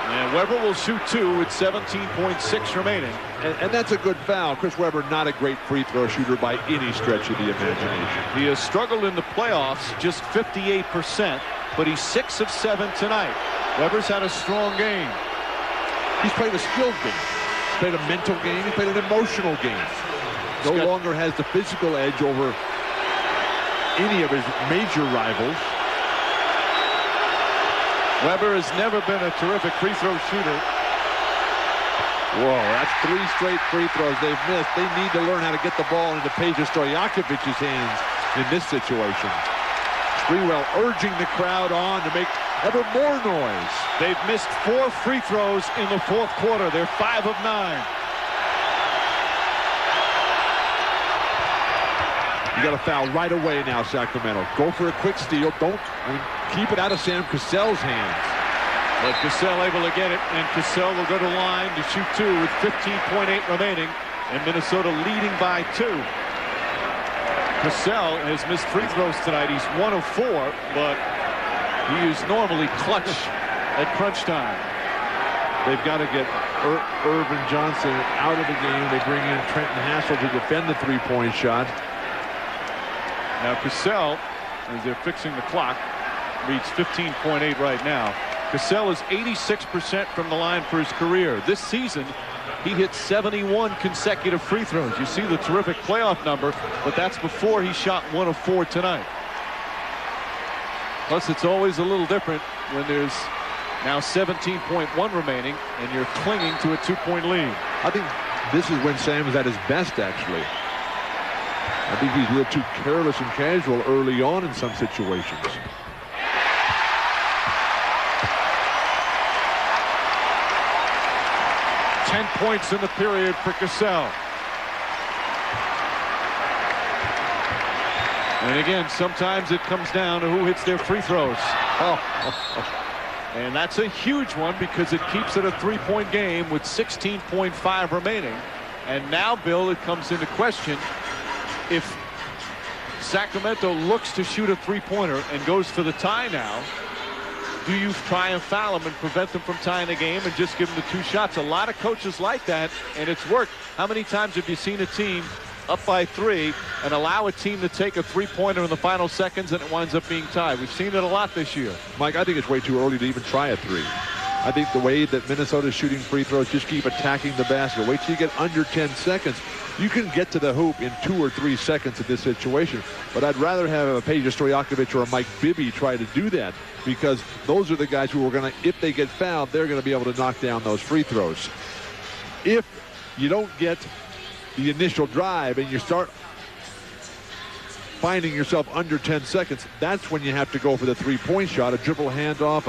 And Weber will shoot two with 17.6 remaining. And that's a good foul. Chris Weber, not a great free throw shooter by any stretch of the imagination. He has struggled in the playoffs, just 58%, but he's 6 of 7 tonight. Weber's had a strong game. He's played a skilled game. He's played a mental game. He's played an emotional game. No longer has the physical edge over any of his major rivals. Weber has never been a terrific free throw shooter. Whoa, that's 3 straight free throws they've missed. They need to learn how to get the ball into Peja Stojakovic's hands in this situation. Sprewell urging the crowd on to make ever more noise. They've missed 4 free throws in the fourth quarter. They're 5 of 9. You got to foul right away now, Sacramento. Go for a quick steal. Keep it out of Sam Cassell's hands. But Cassell able to get it, and Cassell will go to line to shoot 2 with 15.8 remaining, and Minnesota leading by 2. Cassell has missed free throws tonight. He's 1 of 4, but he is normally clutch at crunch time. They've got to get Irvin Johnson out of the game. They bring in Trenton Hassel to defend the three-point shot. Now Cassell, as they're fixing the clock, reads 15.8 right now. Cassell is 86% from the line for his career. This season, he hit 71 consecutive free throws. You see the terrific playoff number, but that's before he shot 1 of 4 tonight. Plus, it's always a little different when there's now 17.1 remaining and you're clinging to a 2-point lead. I think this is when Sam is at his best, actually. I think he's a little too careless and casual early on in some situations. Ten points in the period for Cassell. And again, sometimes it comes down to who hits their free throws. And that's a huge one because it keeps it a 3-point game with 16.5 remaining. And now, Bill, it comes into question if Sacramento looks to shoot a 3-pointer and goes for the tie now. do you try and foul them and prevent them from tying the game and just give them the 2 shots? A lot of coaches like that, and it's worked. How many times have you seen a team up by 3 and allow a team to take a 3-pointer in the final seconds and it winds up being tied? We've seen it a lot this year. Mike, I think it's way too early to even try a 3. I think the way that Minnesota's shooting free throws, just keep attacking the basket. Wait till you get under 10 seconds. You can get to the hoop in 2 or 3 seconds in this situation, but I'd rather have a Peja Stojakovic or a Mike Bibby try to do that, because those are the guys who are going to, if they get fouled, they're going to be able to knock down those free throws. If you don't get the initial drive and you start finding yourself under 10 seconds, that's when you have to go for the 3-point shot, a dribble handoff,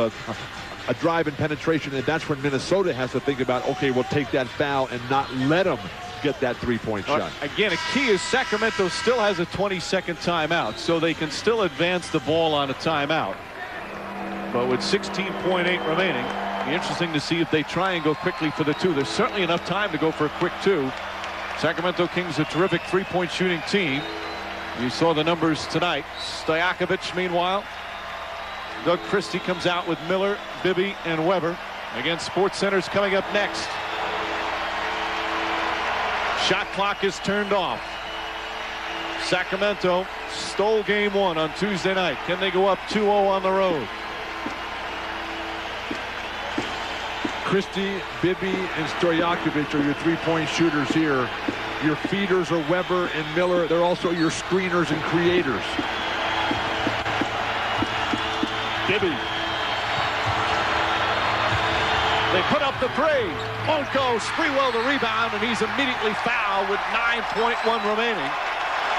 a drive and penetration, and that's when Minnesota has to think about, okay, we'll take that foul and not let them get that 3-point shot. Again, a key is Sacramento still has a 20-second timeout, so they can still advance the ball on a timeout. But with 16.8 remaining, it'll be interesting to see if they try and go quickly for the 2. There's certainly enough time to go for a quick 2. Sacramento Kings, a terrific 3-point shooting team. You saw the numbers tonight. Stojakovic, meanwhile. Doug Christie comes out with Miller, Bibby, and Weber. Again, SportsCenter's coming up next. Shot clock is turned off. Sacramento stole game 1 on Tuesday night. Can they go up 2-0 on the road? Christie, Bibby, and Stojakovic are your 3-point shooters here. Your feeders are Weber and Miller. They're also your screeners and creators. Bibby. They put up the 3. Won't go. Sprewell the rebound, and he's immediately fouled with 9.1 remaining.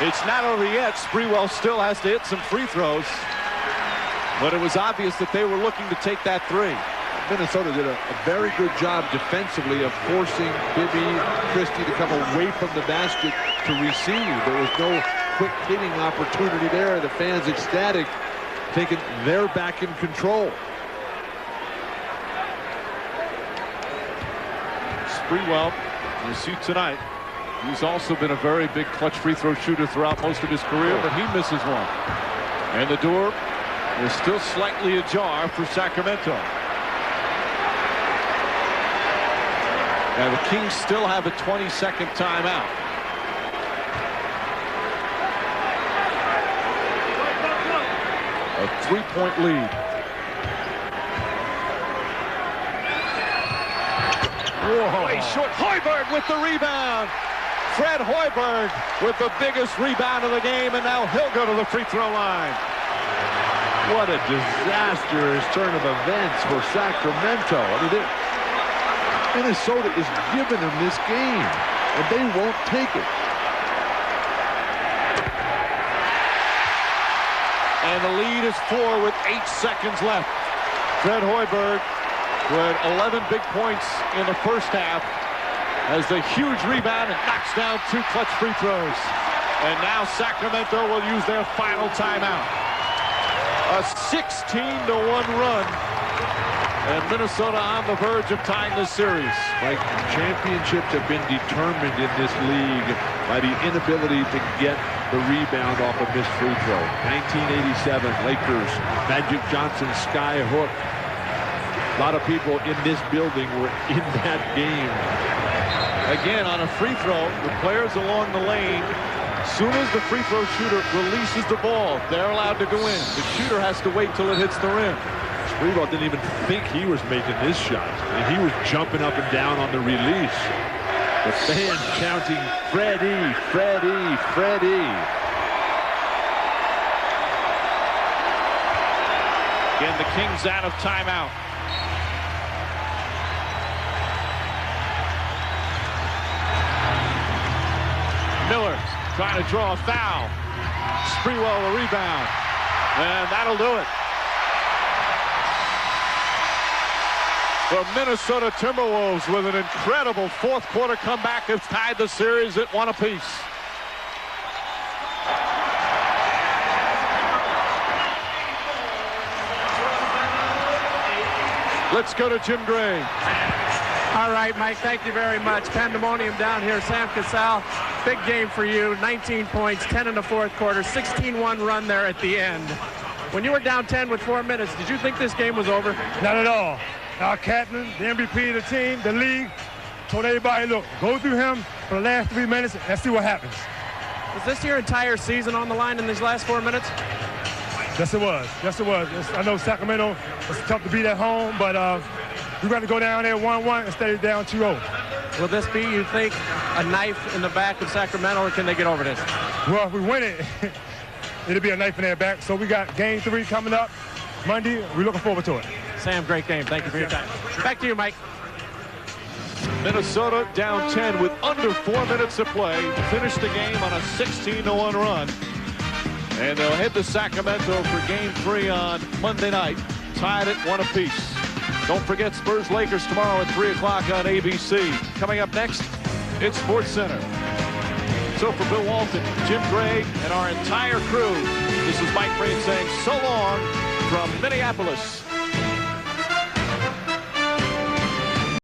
It's not over yet. Sprewell still has to hit some free throws. But it was obvious that they were looking to take that 3. Minnesota did a very good job defensively of forcing Bibby, Christie to come away from the basket to receive. There was no quick hitting opportunity there. The fans ecstatic, thinking they're back in control. Sprewell, you see tonight, he's also been a very big clutch free throw shooter throughout most of his career, but he misses one. And the door is still slightly ajar for Sacramento. Now the Kings still have a 20-second timeout. A 3-point lead. Whoa. Way short. Hoiberg with the rebound. Fred Hoiberg with the biggest rebound of the game, and now he'll go to the free throw line. What a disastrous turn of events for Sacramento. I mean, Minnesota is giving them this game, and they won't take it. And the lead is 4 with 8 seconds left. Fred Hoiberg, who had 11 big points in the first half, has the huge rebound and knocks down 2 clutch free throws. And now Sacramento will use their final timeout. A 16-1 run. And Minnesota on the verge of tying this series. Like, championships have been determined in this league by the inability to get the rebound off a missed free throw. 1987, Lakers, Magic Johnson sky hook. A lot of people in this building were in that game. Again, on a free throw, the players along the lane, as soon as the free throw shooter releases the ball, they're allowed to go in. The shooter has to wait till it hits the rim. Sprewell didn't even think he was making this shot. I mean, he was jumping up and down on the release. The fans shouting, Freddie, Freddie, Freddie. Again, the Kings out of timeout. Miller trying to draw a foul. Sprewell a rebound. And that'll do it. The Minnesota Timberwolves, with an incredible fourth quarter comeback, have tied the series at 1 apiece. Let's go to Jim Gray. All right, Mike, thank you very much. Pandemonium down here. Sam Cassell, big game for you. 19 points, 10 in the fourth quarter, 16-1 run there at the end. When you were down 10 with 4 minutes, did you think this game was over? Not at all. Our captain, the MVP of the team, the league, told everybody, look, go through him for the last 3 minutes and let's see what happens. Was this your entire season on the line in these last 4 minutes? Yes, it was. Yes, it was. I know Sacramento, it's tough to beat at home, but we got to go down there 1-1 instead of down 2-0. Will this be, you think, a knife in the back of Sacramento, or can they get over this? Well, if we win it, it'll be a knife in their back. So we got game 3 coming up Monday. We're looking forward to it. Sam, great game. Thank you for your time. Back to you, Mike. Minnesota down 10 with under 4 minutes to play. Finished the game on a 16-1 run. And they'll head to Sacramento for game 3 on Monday night. Tied at 1 apiece. Don't forget Spurs-Lakers tomorrow at 3 o'clock on ABC. Coming up next, it's Sports Center. So for Bill Walton, Jim Gray, and our entire crew, this is Mike Breen saying so long from Minneapolis.